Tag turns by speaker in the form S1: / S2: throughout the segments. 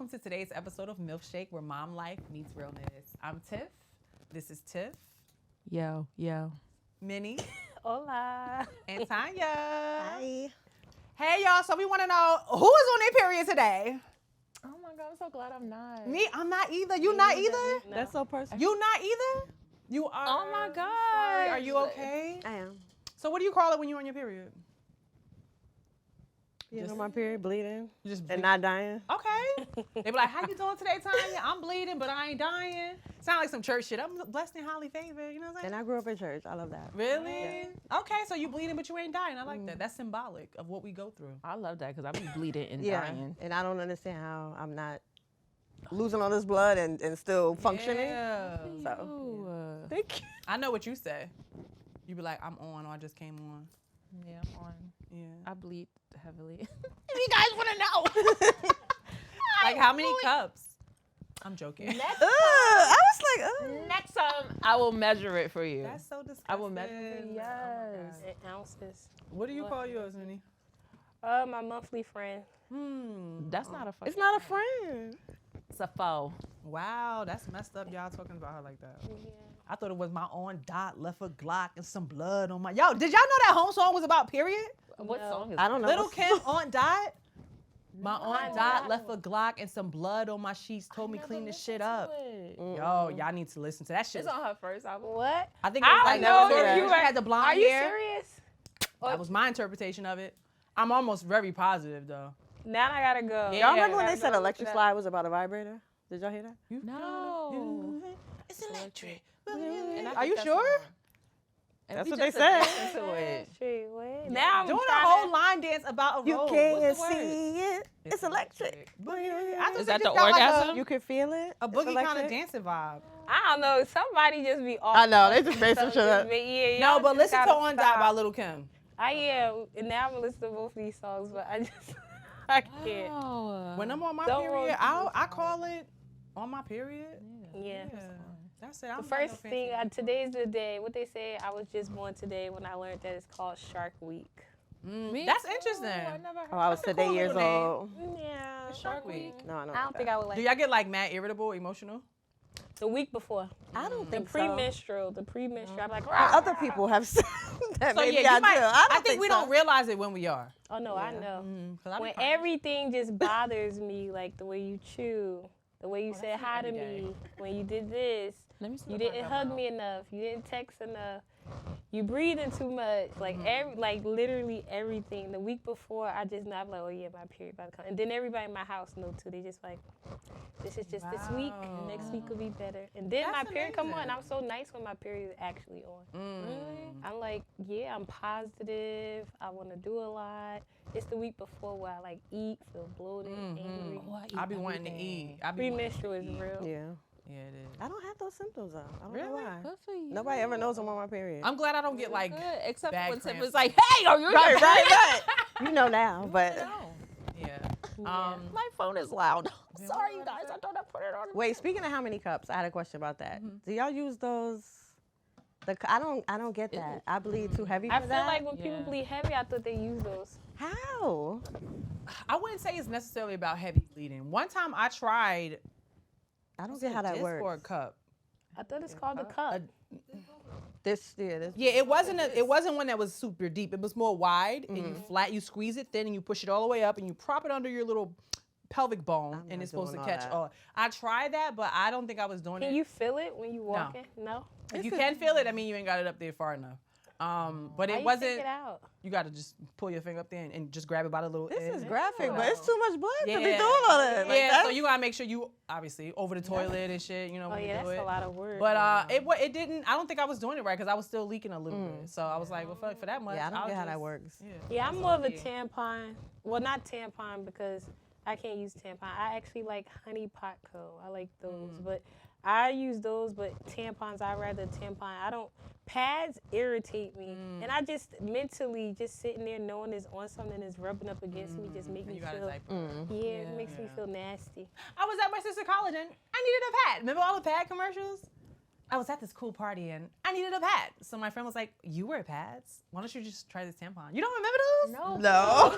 S1: welcome to today's episode of Milfshake, where mom life meets realness. I'm Tiff. This is Tiff.
S2: Yo.
S1: Minnie.
S3: Hola.
S1: And Tanya.
S3: Hi.
S1: Hey, y'all. So we want to know who is on their period today?
S2: Oh my God, I'm so glad I'm not.
S1: Me? I'm not either. You not either?
S3: No.
S2: That's so personal.
S1: You not either? You are.
S2: Oh my God.
S1: Sorry. Are you okay?
S3: I am.
S1: So what do you call it when you're on your period?
S3: You know my period, bleeding
S1: You just
S3: and not dying.
S1: Okay. They be like, how you doing today, Tanya? I'm bleeding, but I ain't dying. Sound like some church shit. I'm blessed and highly favored. You know what I'm saying?
S3: And I grew up in church. I love that.
S1: Really? Okay, so you bleeding, but you ain't dying. I like that. That's symbolic of what we go through.
S2: I love that because I be bleeding and
S3: Yeah.
S2: dying.
S3: And I don't understand how I'm not losing all this blood and still functioning.
S1: Yeah.
S3: So thank you.
S1: I know what you say. You be like, I'm on, or I just came on.
S2: Yeah, I'm on.
S1: Yeah.
S2: I bleed heavily.
S1: You guys want to know. Like how many cups? I'm joking.
S3: I was like,
S2: Next time, I will measure it for you.
S1: That's so disgusting.
S2: I will measure it.
S1: Oh my
S2: Yes.
S1: God.
S3: in ounces.
S1: What do you call yours, Minnie?
S3: My monthly friend.
S2: That's not a fucking.
S3: It's not a friend.
S2: It's a foe.
S1: Wow, that's messed up. Y'all talking about her like that.
S3: Yeah.
S1: I thought it was my own dot, left a Glock, and some blood on my. Yo, did y'all know that home song was about period?
S2: What
S3: No.
S2: song is
S3: I don't know.
S1: Little Kim Aunt Dot. My
S3: I
S1: Aunt
S3: know
S1: Dot
S3: that
S1: left a Glock and some blood on my sheets. Told me clean this shit up. Yo, y'all need to listen to that shit.
S2: It's on her first album.
S3: What?
S1: I think it was
S3: I
S1: like
S3: know
S1: that.
S3: you
S1: You
S3: were-
S1: had the blonde
S3: Are you
S1: hair.
S3: serious?
S1: That was my interpretation of it. I'm almost very positive though.
S3: Now I gotta go.
S1: Yeah.
S3: Y'all remember when
S1: I
S3: they said electric slide was about a vibrator? Did y'all hear that?
S2: No.
S1: It's electric.
S2: And I
S1: Are
S2: think
S1: you
S2: that's
S1: sure?
S2: the one. And
S3: That's
S2: we
S3: what they
S2: just
S3: said.
S2: listened to it.
S3: Shit, what? Now I'm
S1: Doing a
S3: trying
S1: whole line dance about a
S3: You
S1: road.
S3: can't
S1: What's the word?
S3: see it. It's electric.
S1: I thought
S2: Is
S1: they
S2: that
S1: just
S2: the
S1: got like
S2: orgasm?
S3: You can feel it.
S1: A
S3: It's
S1: boogie kind of
S3: electric.
S1: dancing vibe.
S3: I don't know. Somebody just be off. I know. They just made some shit up. Yeah,
S1: No,
S3: y'all
S1: but
S3: just
S1: listen to
S3: gotta
S1: On Dot
S3: stop.
S1: by Little Kim.
S3: I am. And now I'm gonna listen to both of these songs, but I just I can't.
S2: Oh.
S1: When I'm on my
S3: Don't
S1: period,
S3: roll
S1: I call it on my period.
S3: Yeah.
S1: That's it.
S3: The first thing, today's the day. What they say, I was just born today when I learned that it's called Shark Week.
S1: That's interesting.
S2: I never heard
S3: Oh, I was
S1: That's a
S3: today
S1: cool
S3: years
S1: little
S3: old.
S1: Shark
S3: Yeah.
S1: Shark Week.
S3: No, I don't. I don't think I would like
S1: Do y'all get like mad, irritable, emotional?
S3: the week before.
S1: I don't
S3: The premenstrual. I'm like,
S4: Other people have said that
S1: So
S4: maybe
S1: yeah,
S4: I
S1: you might.
S4: do.
S1: I think we
S4: so.
S1: don't realize it when we are.
S3: oh no, I know.
S1: 'Cause I be
S3: When
S1: crying.
S3: everything just bothers me, like the way you chew, the way you said hi to
S1: every day.
S3: me, when you did this,
S2: Let me see.
S3: you didn't hug me enough, you didn't text enough, you breathing too much, like like literally everything. The week before, I just know I'm like, oh yeah, my period about to come, and then everybody in my house know too. They just like, this is just this week. Next week will be better. And then
S1: That's
S3: my period come on.
S1: amazing.
S3: I'm so nice when my period is actually on. I'm like, yeah, I'm positive. I want to do a lot. It's the week before where I like eat, feel bloated, angry.
S1: I be wanting to eat. I be wanting
S3: Premenstrual
S1: to
S3: is
S1: eat.
S3: real.
S4: Yeah.
S1: Yeah, it is.
S4: I don't have those symptoms though. I don't know
S1: Really?
S4: why.
S2: Good for you.
S4: Nobody ever knows I'm on my period.
S1: I'm glad I don't get like.
S2: Good, except
S1: bad
S2: when Tiff
S1: cramps.
S2: was like, "Hey, are you
S4: right. You know now, but
S1: Yeah.
S2: My phone is loud. Sorry, you guys. I thought I put it on.
S4: wait. Speaking of how many cups, I had a question about that. Do y'all use those? I don't get that. I bleed too heavy for
S3: I feel
S4: that.
S3: like when people
S2: Yeah.
S3: bleed heavy, I thought they use those.
S4: How?
S1: I wouldn't say it's necessarily about heavy bleeding. One time I tried.
S4: I don't get how that
S1: Discord
S4: works.
S1: cup.
S3: I thought it's called a cup.
S4: This.
S1: Yeah, it wasn't one that was super deep. It was more wide, and you squeeze it thin, and you push it all the way up, and you prop it under your little pelvic bone,
S4: I'm
S1: and
S4: not
S1: it's supposed to
S4: doing all
S1: catch
S4: that.
S1: all. I tried that, but I don't think I was doing
S3: Can
S1: it.
S3: you feel it when you walking? No.
S1: If you can feel it, I mean you ain't got it up there far enough. But
S3: How
S1: it
S3: you take
S1: wasn't.
S3: it out?
S1: You got to just pull your finger up there and just grab it by the little.
S4: This
S1: end.
S4: is graphic, but it's too much blood to be
S1: Yeah.
S4: doing all that. Like,
S1: Yeah, so
S4: that's-
S1: you gotta make sure you obviously over the toilet and shit. You know
S3: Oh
S1: when you
S3: yeah,
S1: do
S3: that's
S1: it.
S3: a lot of work.
S1: But it didn't. I don't think I was doing it right because I was still leaking a little bit. So I was like, well, fuck for that much.
S4: Yeah, I don't
S1: I'll
S4: get how that
S1: just-
S4: works.
S3: yeah, I'm more of a tampon. Well, not tampon because I can't use tampon. I actually like Honey Pot Co. I like those, but I use those. But tampons, I rather tampon. I don't. Pads irritate me, and I just mentally just sitting there knowing it's on something that's rubbing up against me just make me
S1: You gotta
S3: feel.
S1: type.
S3: Yeah, it makes me feel nasty.
S1: I was at my sister's college and I needed a pad. Remember all the pad commercials? I was at this cool party and I needed a pad. So my friend was like, you wear pads? Why don't you just try this tampon? You don't remember those?
S4: No.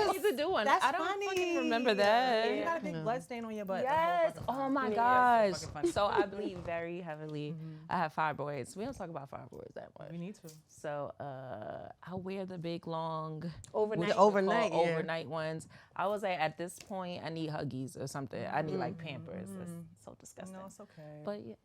S2: We need to do one.
S1: That's
S2: I don't
S1: funny.
S2: fucking remember that.
S1: And you got a big blood stain on your butt. the whole
S2: Yes.
S1: fucking
S2: Oh
S1: time.
S2: my
S1: Yeah,
S2: gosh.
S1: it's so fucking funny.
S2: So I bleed very heavily. I have fibroids. We don't talk about fibroids that much.
S1: We need to.
S2: So I wear the big long
S3: Overnight.
S4: The overnight,
S2: called
S4: yeah.
S2: overnight ones. I was like, at this point, I need Huggies or something. I need like Pampers. It's so disgusting.
S1: No, it's okay.
S2: But yeah.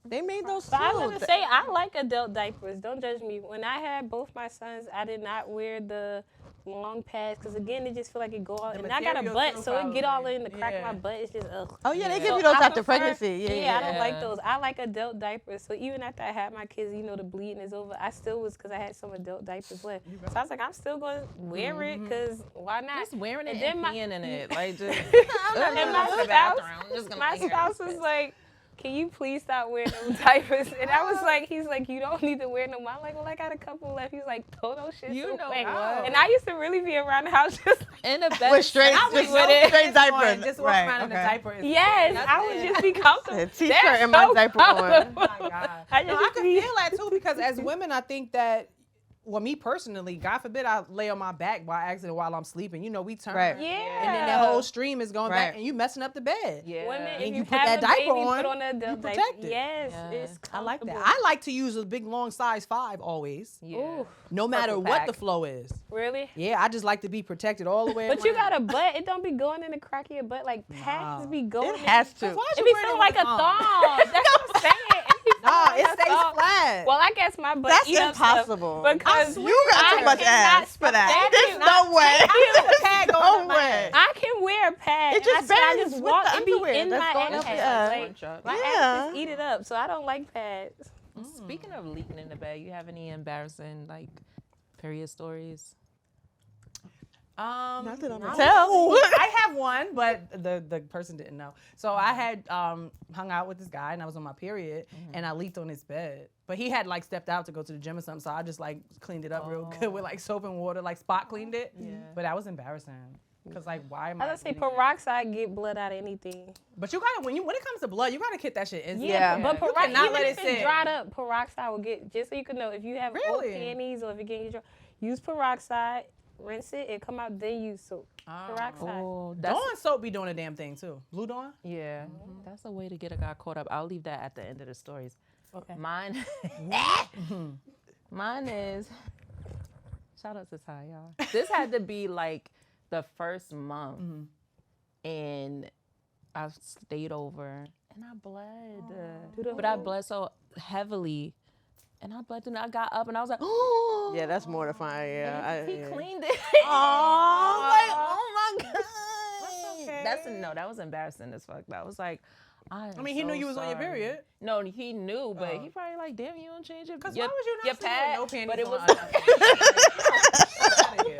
S4: They made those
S3: But I'm
S4: too.
S3: gonna say I like adult diapers. Don't judge me. When I had both my sons, I did not wear the long pads because again, it just feel like it go all.
S1: The
S3: And I got a
S1: material
S3: butt,
S1: too,
S3: so it get all
S1: probably.
S3: in the crack of
S1: Yeah.
S3: my butt. It's just ugh.
S4: Oh yeah, they
S1: Yeah.
S4: give you
S3: So
S4: those
S3: I
S4: after
S3: prefer-
S4: pregnancy. Yeah,
S3: I don't like
S2: Yeah.
S3: those. I like adult diapers. So even after I had my kids, you know, the bleeding is over. I still was because I had some adult diapers left. So I was like, I'm still going to wear it because why not?
S2: Just wearing it
S3: And
S2: and
S3: then my-
S2: peeing in it. Like, just.
S3: And my spouse was like, can you please stop wearing them diapers? And I was like, he's like, you don't need to wear them. I'm like, well, I got a couple left. He's like, throw those shit
S2: You know
S3: away.
S2: what?
S3: And I used to really be around the house just
S2: In the bed.
S4: With straight,
S1: I was
S4: just
S1: with it.
S4: straight diapers.
S1: Just walk
S4: Right,
S1: around in the
S4: okay.
S1: diaper. is-
S3: yes,
S1: That's
S3: I would
S1: it.
S3: just be comfortable.
S4: A t-shirt
S3: That's
S4: and my
S3: so
S4: diaper on.
S3: comfortable.
S1: Oh my God.
S3: I
S1: No,
S3: just
S1: I can
S3: be-
S1: feel that too because as women, I think that, well, me personally, God forbid I lay on my back by accident while I'm sleeping. You know, we turn.
S4: Right.
S3: Yeah.
S1: And then that whole stream is going back
S4: Right.
S1: and you messing up the bed.
S2: Yeah.
S3: Women,
S1: And
S3: if
S1: you
S3: you
S1: put
S3: have
S1: that
S3: a
S1: diaper
S3: baby,
S1: on,
S3: put on an
S1: you
S3: adult diaper.
S1: protect it.
S3: Yes,
S2: Yeah.
S3: it's
S1: I like that.
S3: comfortable.
S1: I like to use a big long size 5 always.
S2: Yeah.
S3: Ooh,
S1: No matter
S2: Purple
S1: what
S2: pack.
S1: the flow is.
S3: really?
S1: Yeah, I just like to be protected all the way
S3: But you
S1: around.
S3: got a butt. It don't be going in the crack of your butt. Like pads
S1: Nah.
S3: be going.
S4: It has to.
S1: Why is
S3: It
S1: you
S3: be
S1: wearing
S3: feeling
S1: it
S3: like
S1: with
S3: a thong. That's what I'm saying. It be feeling
S1: Nah,
S3: like
S1: it
S3: a
S1: stays
S3: thong.
S1: flat.
S3: Well, I guess my butt
S4: That's
S3: eat up stuff
S4: impossible.
S3: because
S4: You got too
S3: I
S4: much
S3: cannot
S4: ass for that.
S3: stand
S4: There's
S3: it.
S4: no way.
S1: There's a pad going
S4: No
S1: in my
S4: way.
S1: ass.
S3: I can wear a pad.
S4: It
S3: and
S4: just
S3: I said I
S4: bends
S3: just
S4: with
S3: walk.
S4: the
S3: It be
S4: underwear
S3: in
S4: that's
S3: my
S4: going up
S3: ass.
S4: your ass.
S3: Like, my
S4: Yeah.
S3: ass just eat it up. So I don't like pads.
S2: Speaking of leaking in the bed, you have any embarrassing like period stories?
S4: Not that I'm
S1: no.
S4: tell.
S1: I have one, but the person didn't know. So I had hung out with this guy and I was on my period and I leaked on his bed. But he had like stepped out to go to the gym or something, so I just like cleaned it up real good with like soap and water, like spot cleaned it.
S2: Yeah.
S1: But that was embarrassing. Cause like why am
S3: I
S1: I?
S3: don't say
S1: bleeding?
S3: peroxide get blood out of anything.
S1: But you gotta when it comes to blood, you gotta get that shit in.
S4: Yeah.
S3: But
S1: You
S3: peroxide,
S1: cannot
S3: even
S1: let
S3: if
S1: it
S3: it's
S1: sit.
S3: dried up, peroxide will get, just so you can know, if you have old
S1: Really?
S3: panties or if you're getting your dry, use peroxide, rinse it, and come out, then use soap. Peroxide.
S2: Oh, that's
S1: Dawn soap be doing a damn thing too. Blue Dawn.
S2: yeah. That's a way to get a guy caught up. I'll leave that at the end of the stories.
S3: Okay.
S2: Mine. Mine is. Shout out to Ty, y'all. This had to be like the first month, and I stayed over, and I bled, but I bled so heavily, and I bled, and I got up, and I was like, oh.
S4: Yeah, that's mortifying. Yeah.
S2: He
S4: yeah.
S2: cleaned it.
S1: Oh,
S2: like, oh my god. That was embarrassing as fuck. That was like, I
S1: mean, he knew you was on your period.
S2: No, he knew, but he probably like, damn, you don't change it.
S1: Cause why would you not sleep
S2: pad?
S1: with no panties
S2: But it
S1: on?
S2: was
S1: Outta here.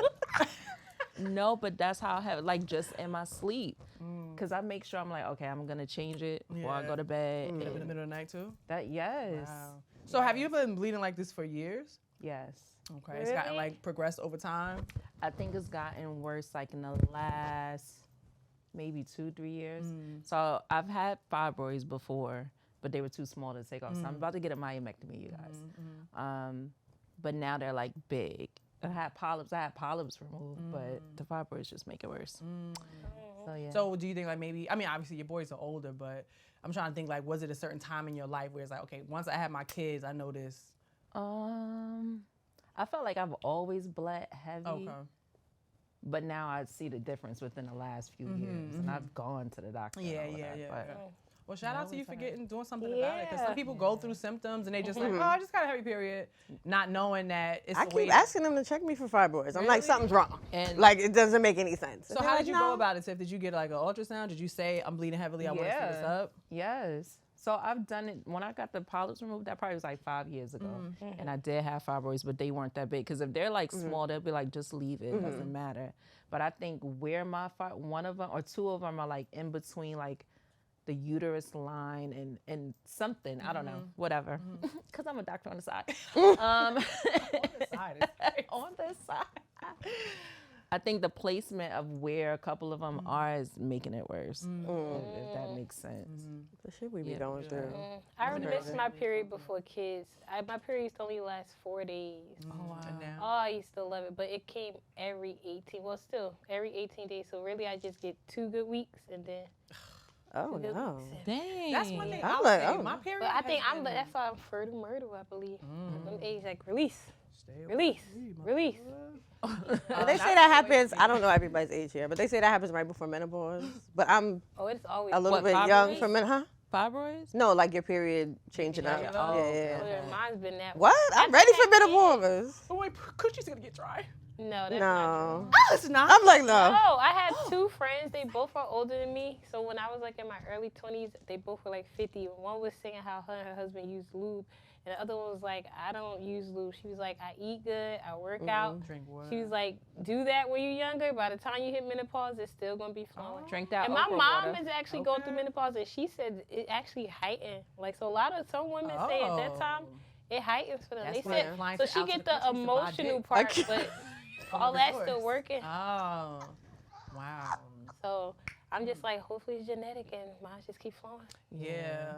S2: no, but that's how I have like just in my sleep, cause I make sure I'm like, okay, I'm gonna change it before I
S1: Yeah.
S2: go to bed.
S1: In the
S2: and
S1: middle of the night too.
S2: that yes,
S1: Wow. So have you been bleeding like this for years?
S2: yes.
S1: Okay, it's gotten
S3: Really?
S1: like progressed over time.
S2: I think it's gotten worse like in the last maybe 2-3 years. So I've had fibroids before, but they were too small to take off. So I'm about to get a myomectomy, you guys. But now they're like big. I had polyps removed, but the fibroids just make it worse. So yeah.
S1: So do you think like maybe, I mean, obviously your boys are older, but I'm trying to think like, was it a certain time in your life where it's like, okay, once I have my kids, I know this.
S2: I felt like I've always bled heavy.
S1: Okay.
S2: But now I see the difference within the last few years, and I've gone to the doctor. and
S1: Yeah,
S2: all
S1: yeah,
S2: that,
S1: yeah.
S2: but-
S1: yeah. Well, shout out to you for doing something about it. Because
S3: Yeah.
S1: some people go through symptoms and they just like, oh, I just got a heavy period, not knowing that it's
S4: I
S1: a way.
S4: keep asking them to check me for fibroids. I'm like,
S1: Really?
S4: something's wrong.
S2: And
S4: Like, it doesn't make any sense.
S1: So how did you go about it, Tiff? Did you get like an ultrasound? Did you say I'm bleeding heavily? I want to see what's up.
S2: Yes. So I've done it when I got the polyps removed. That probably was like 5 years ago, and I did have fibroids, but they weren't that big. Because if they're like small, they'll be like, just leave it. It doesn't matter. But I think where my one of them or two of them are like in between like the uterus line and something. I don't know, whatever. Because I'm a doctor on the side.
S1: On the side, it's great.
S2: On the side. I think the placement of where a couple of them are is making it worse. If that makes sense.
S4: The shit we be going through.
S3: I already missed my period before kids. My period used to only last 4 days.
S1: Oh, wow.
S3: Oh, I used to love it, but it came every 18. Well, still every 18 days. So really, I just get 2 good weeks and then.
S4: Oh no.
S2: Dang.
S1: That's one thing
S4: I'm
S1: I'll
S4: like,
S1: say.
S4: oh.
S1: My period.
S3: But I think
S1: has been-
S3: that's why I'm fertile myrtle, I believe. Them age like release.
S1: Stay
S3: Release.
S1: away, my
S3: Release.
S4: But they say that happens. I don't know everybody's age here, but they say that happens right before menopause. But I'm
S3: Oh, it's always
S4: a little
S2: What,
S4: bit
S2: fibroids?
S4: young for menopause.
S2: Fibroids?
S4: No, like your period changing up.
S1: Yeah.
S2: Oh,
S4: Yeah.
S3: Oh, yeah, mine's been that.
S4: What? I'm ready for menopause.
S1: Oh wait, coochie's gonna get dry.
S3: No, that's not
S4: No.
S1: Oh, it's not.
S4: I'm like, no.
S3: No, I had 2 friends. They both are older than me. So when I was like in my early 20s, they both were like 50. One was saying how her and her husband used lube, and the other one was like, I don't use lube. She was like, I eat good, I work out.
S1: Drink water.
S3: She was like, do that when you're younger. By the time you hit menopause, it's still gonna be flowing.
S2: Drink that
S3: And my
S2: okra
S3: mom
S2: water.
S3: is actually going through menopause, and she said it actually heightened. Like, so a lot of some women say at that time it heightens for them.
S1: That's
S3: They
S1: why
S3: said
S1: they're flying
S3: so
S1: to
S3: she
S1: out to
S3: get
S1: the
S3: the
S1: countries to buy
S3: emotional
S1: dick.
S3: part, but all that's still
S1: divorce.
S3: working.
S1: Oh, wow.
S3: So I'm just like, hopefully it's genetic and mine just keep flowing.
S1: Yeah.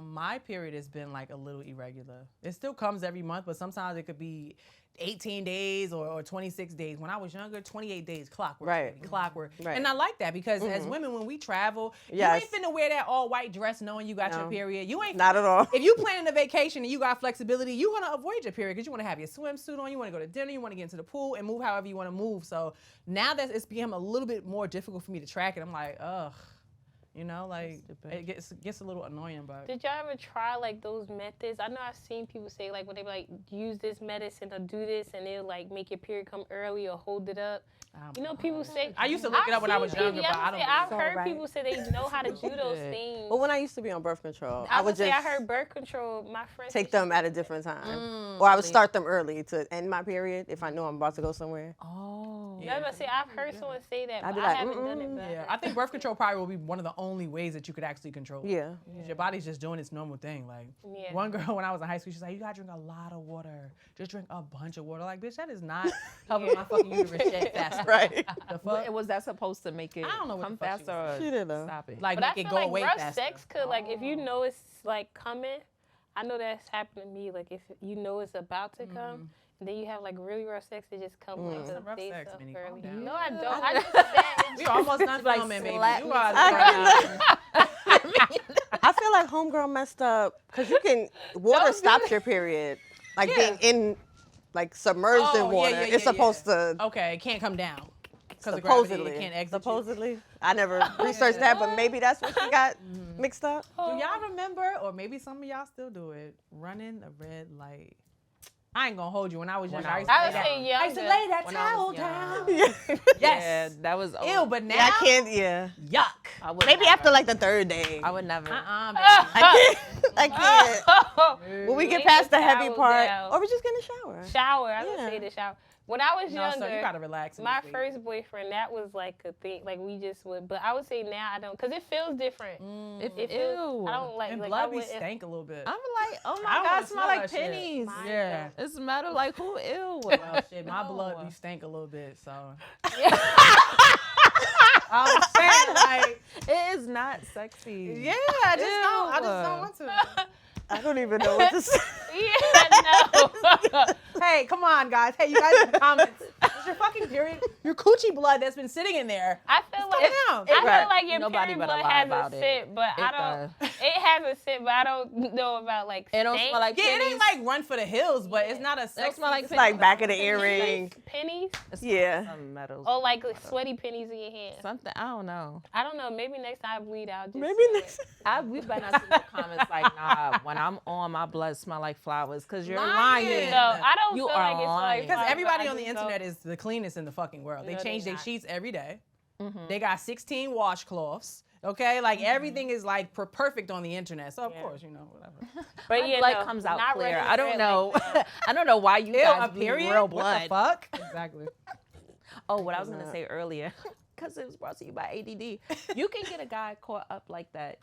S1: My period has been like a little irregular. It still comes every month, but sometimes it could be 18 days or 26 days. When I was younger, 28 days, clockwork.
S4: Right.
S1: baby, Clockwork.
S4: Right.
S1: And I like that because as women, when we travel,
S4: Yes.
S1: you ain't finna wear that all white dress knowing you got your
S4: No.
S1: period. You ain't
S4: Not at all.
S1: If you planning a vacation and you got flexibility, you're gonna avoid your period because you want to have your swimsuit on, you want to go to dinner, you want to get into the pool and move however you want to move. So now that it's become a little bit more difficult for me to track it, I'm like, ugh, you know, like it gets a little annoying. But
S3: Did y'all ever try like those methods? I know I've seen people say like when they like use this medicine or do this and they'll like make your period come early or hold it up. You know, people say.
S1: I used to look it up when I was
S3: seen
S1: younger,
S3: people-
S1: but I don't.
S3: I've
S4: So
S3: heard
S4: right.
S3: people say they know how to do those things.
S4: But when I used to be on birth control,
S3: I
S4: I would
S3: would say
S4: just
S3: I heard birth control. My friends
S4: take them at a different time. Or I would start them early to end my period if I know I'm about to go somewhere.
S2: Oh.
S3: I was about to say I've heard someone say that,
S4: I'd
S3: but
S4: be
S3: I
S4: like,
S3: haven't done it. But
S1: Yeah, I think birth control probably will be one of the only ways that you could actually control it.
S4: Yeah.
S1: Your body's just doing its normal thing. Like
S3: Yeah.
S1: one girl when I was in high school, she's like, "You gotta drink a lot of water. Just drink a bunch of water." Like, bitch, that is not helping my fucking uterus shed faster.
S4: Right.
S1: The fuck?
S2: Was that supposed to make it
S1: I don't know what
S2: come
S1: the fuck she
S2: faster or
S4: She didn't know.
S2: stop it?
S1: Like
S3: But I
S1: make it
S3: feel
S1: go
S3: like
S1: away
S3: rough
S1: faster.
S3: sex could, like, if you know it's like coming, I know that's happened to me. Like, if you know it's about to come, and then you have like really rough sex, it just comes like the
S1: Rough
S3: days
S1: sex,
S3: up
S1: Minnie,
S3: early.
S1: calm down.
S3: No, I don't. I just said
S1: We almost done
S2: Like
S1: filming, baby.
S2: slap
S1: You
S2: me
S1: are.
S4: I feel like homegirl messed up because you can water stops your period, like being in, like submerged in water. It's supposed to
S1: Okay, it can't come down.
S4: supposedly.
S1: It can't exit.
S4: Supposedly, I never researched that, but maybe that's what she got mixed up.
S1: Do y'all remember, or maybe some of y'all still do it, running a red light? I ain't gonna hold you. When I was younger, I used to
S3: I
S1: lay
S3: would
S1: that-
S3: say
S1: I used to
S3: younger.
S1: lay that
S2: When I
S1: towel
S2: was
S1: down.
S2: young.
S1: Yes.
S2: Yeah, that was
S1: Ew, but now
S4: I can't. Yeah.
S1: yuck.
S2: I would
S4: Maybe
S2: never.
S4: after like the third day.
S2: I would never.
S1: Baby.
S4: I can't. When we get
S3: Lay
S4: past
S3: the
S4: the heavy
S3: towel
S4: part,
S3: down.
S4: or we just get in the shower.
S3: Shower. I would
S4: Yeah.
S3: say the shower. When I was
S1: No,
S3: younger,
S1: so you gotta relax. in
S3: my
S1: this week.
S3: first boyfriend, that was like a thing. Like we just would, but I would say now I don't, cause it feels different. It feels.
S2: Ew.
S3: I don't like.
S1: And
S3: like I
S1: blood be
S3: wouldn't-
S1: stank a little bit.
S2: I'm like, oh
S1: I
S2: my
S1: don't
S2: God,
S1: wanna
S2: smell
S1: smell
S2: like
S1: that shit.
S2: pennies.
S1: Yeah.
S2: It smell like who ill.
S1: Well, shit, my
S2: No.
S1: blood be stank a little bit, so. I'm saying, like,
S2: It is not sexy.
S1: yeah, I just don't want to.
S4: I don't even know what to say.
S3: Yeah, no.
S1: Hey, come on, guys. Hey, you guys in the comments. It's your fucking period. Your coochie blood that's been sitting in there.
S3: I feel like
S1: down.
S3: I
S2: Right.
S3: feel like your
S2: Nobody
S3: period
S2: better
S3: blood
S2: lie
S3: has
S2: about
S3: a
S2: it.
S3: scent, but I don't. It has a scent, but I don't know about like.
S2: It don't
S3: stank.
S2: smell like
S1: Yeah, it
S2: pennies.
S1: ain't like run for the hills, but it's not a
S2: It don't
S1: sexy.
S2: smell like
S4: It's like back of the earring.
S3: pennies,
S4: Yeah.
S2: Some metals.
S3: or like sweaty pennies in your hand.
S2: Something. I don't know.
S3: I don't know. Maybe next time I bleed out. Just
S4: Maybe
S3: smell
S4: next.
S3: it.
S2: We better not see no comments like, nah, when I'm on, my blood smell like flowers, because you're
S1: Lying.
S2: lying.
S3: No, I don't
S2: You
S3: feel
S2: are
S3: like it's
S2: lying.
S3: like
S1: Because
S3: flowers,
S1: everybody
S3: but I
S1: on the
S3: just
S1: internet
S3: don't-
S1: is the cleanest in the fucking world. They
S3: No,
S1: change
S3: they
S1: their
S3: not.
S1: sheets every day. They got 16 washcloths. Okay, like everything is like perfect on the internet. So of course, you know, whatever.
S3: But
S2: My
S3: yeah,
S2: blood
S3: no,
S2: comes out
S3: not
S2: clear.
S3: running
S2: I don't
S3: red
S2: know.
S3: like that.
S2: I don't know why you
S1: Ew,
S2: guys
S1: a
S2: bleed
S1: period?
S2: real
S1: What
S2: blood.
S1: the fuck? Exactly.
S2: Oh, what I was gonna say earlier, because it was brought to you by ADD. You can get a guy caught up like that.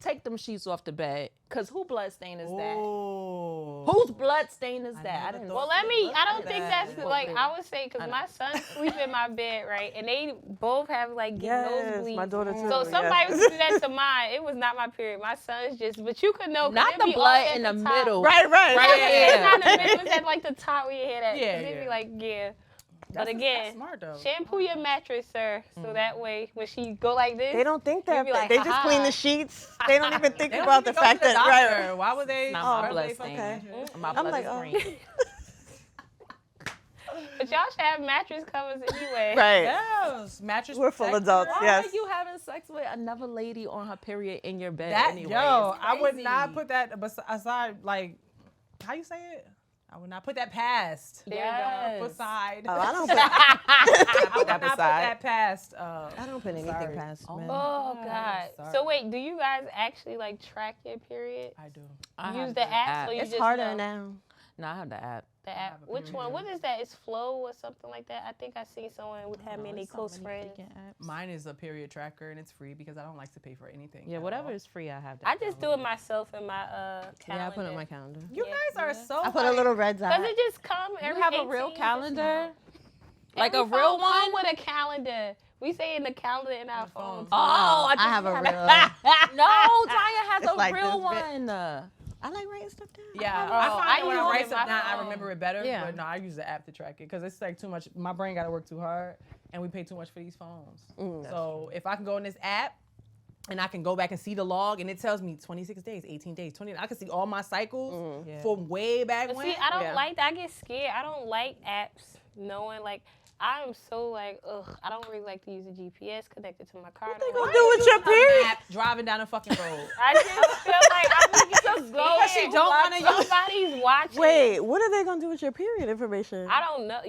S2: take them sheets off the bed. Cause who blood stain is that?
S1: Ooh.
S2: Whose blood stain is that? I
S1: never
S2: didn't
S1: thought
S3: Well,
S1: so.
S3: I don't think
S1: that.
S3: that's like, I would say, because my son sleep in my bed, right? And they both have like nosebleeds.
S4: my daughter too.
S3: So somebody was doing that to mine. It was not my period. My son's just, but you could know. 'cause
S2: Not
S3: it
S2: the
S3: be all
S2: blood
S3: at
S2: in the
S3: top.
S2: middle.
S4: Right.
S3: It's not in the middle. It's at like the top where your head at.
S1: Yeah,
S3: It'd be
S1: yeah.
S3: like, yeah. But
S1: That's
S3: again,
S1: smart though.
S3: shampoo your mattress, sir. So that way, when she go like this,
S4: They don't think that.
S3: be like,
S4: They just
S3: "Ha-ha."
S4: clean the sheets. They don't even think
S1: They don't
S4: about
S1: even
S4: the
S1: go
S4: fact
S1: to the
S4: that
S1: doctor. Why would they?
S2: Not
S1: why
S2: my
S1: would
S2: blood
S1: they
S2: stain.
S1: fucking-
S2: My
S4: I'm
S2: blood
S4: like,
S2: is
S4: oh.
S2: green.
S3: but y'all should have mattress covers anyway.
S4: Right.
S1: Yes, mattress.
S4: We're full
S1: protector.
S4: adults.
S2: Why
S4: Yes.
S2: are you having sex with another lady on her period in your bed
S1: That
S2: anyway?
S1: yo,
S2: It's
S1: I would
S2: crazy.
S1: not put that aside. Like, how you say it? I would not put that past.
S2: Yes.
S1: Aside.
S4: Oh, I don't put,
S1: I would
S2: that
S1: not put
S2: aside.
S1: that past.
S4: I don't put anything
S1: Sorry.
S4: past men.
S3: Oh God.
S1: Sorry.
S3: So wait, do you guys actually like track your period?
S1: I do.
S2: I
S3: Use
S2: have
S3: the app, so you
S4: It's
S3: just
S4: harder
S3: know
S4: now.
S2: No, I have the app.
S3: the app.
S1: have a
S3: Which one?
S1: period.
S3: What is that? It's Flow or something like that. I think I seen someone with had many
S2: There's so
S3: close
S2: many
S3: friends.
S2: freaking apps.
S1: Mine is a period tracker and it's free because I don't like to pay for anything.
S2: Yeah,
S1: at
S2: whatever
S1: all.
S2: is free, I have that.
S3: I just do it myself in my calendar.
S4: Yeah, I put it on my calendar.
S1: You
S3: Yeah.
S1: guys are so.
S4: I put a
S1: like-
S4: little red dot.
S3: Cause it just come every.
S2: You have a real
S3: 18
S2: calendar? Like a
S3: Every
S2: real
S3: phone come
S2: one?
S3: with a calendar. We say in the calendar in our phone.
S2: Oh,
S4: I have a real.
S2: No, Tanya has
S4: It's
S2: a
S4: like
S2: real
S4: this big.
S2: one.
S4: I like writing stuff down.
S1: Yeah,
S3: Oh,
S1: I
S3: I
S1: find that when I
S3: use
S1: write
S3: it in
S1: stuff
S3: my
S1: down, I
S3: phone.
S1: remember it better.
S2: Yeah.
S1: But no, I use the app to track it because it's like too much. My brain got to work too hard, and we pay too much for these phones. So if I can go in this app, and I can go back and see the log, and it tells me 26 days, 18 days, 20. I can see all my cycles from way back
S3: But
S1: when.
S3: see, I don't
S4: Yeah.
S3: like that. I get scared. I don't like apps knowing like I'm so like ugh. I don't really like to use the GPS connected to my car. I don't
S4: What
S3: like-
S4: do with your period?
S1: Map driving down a fucking road.
S3: I just feel like I'm just so
S1: Because she don't wanna use-
S3: Somebody's watching.
S4: Wait, what are they gonna do with your period information?
S3: I don't know.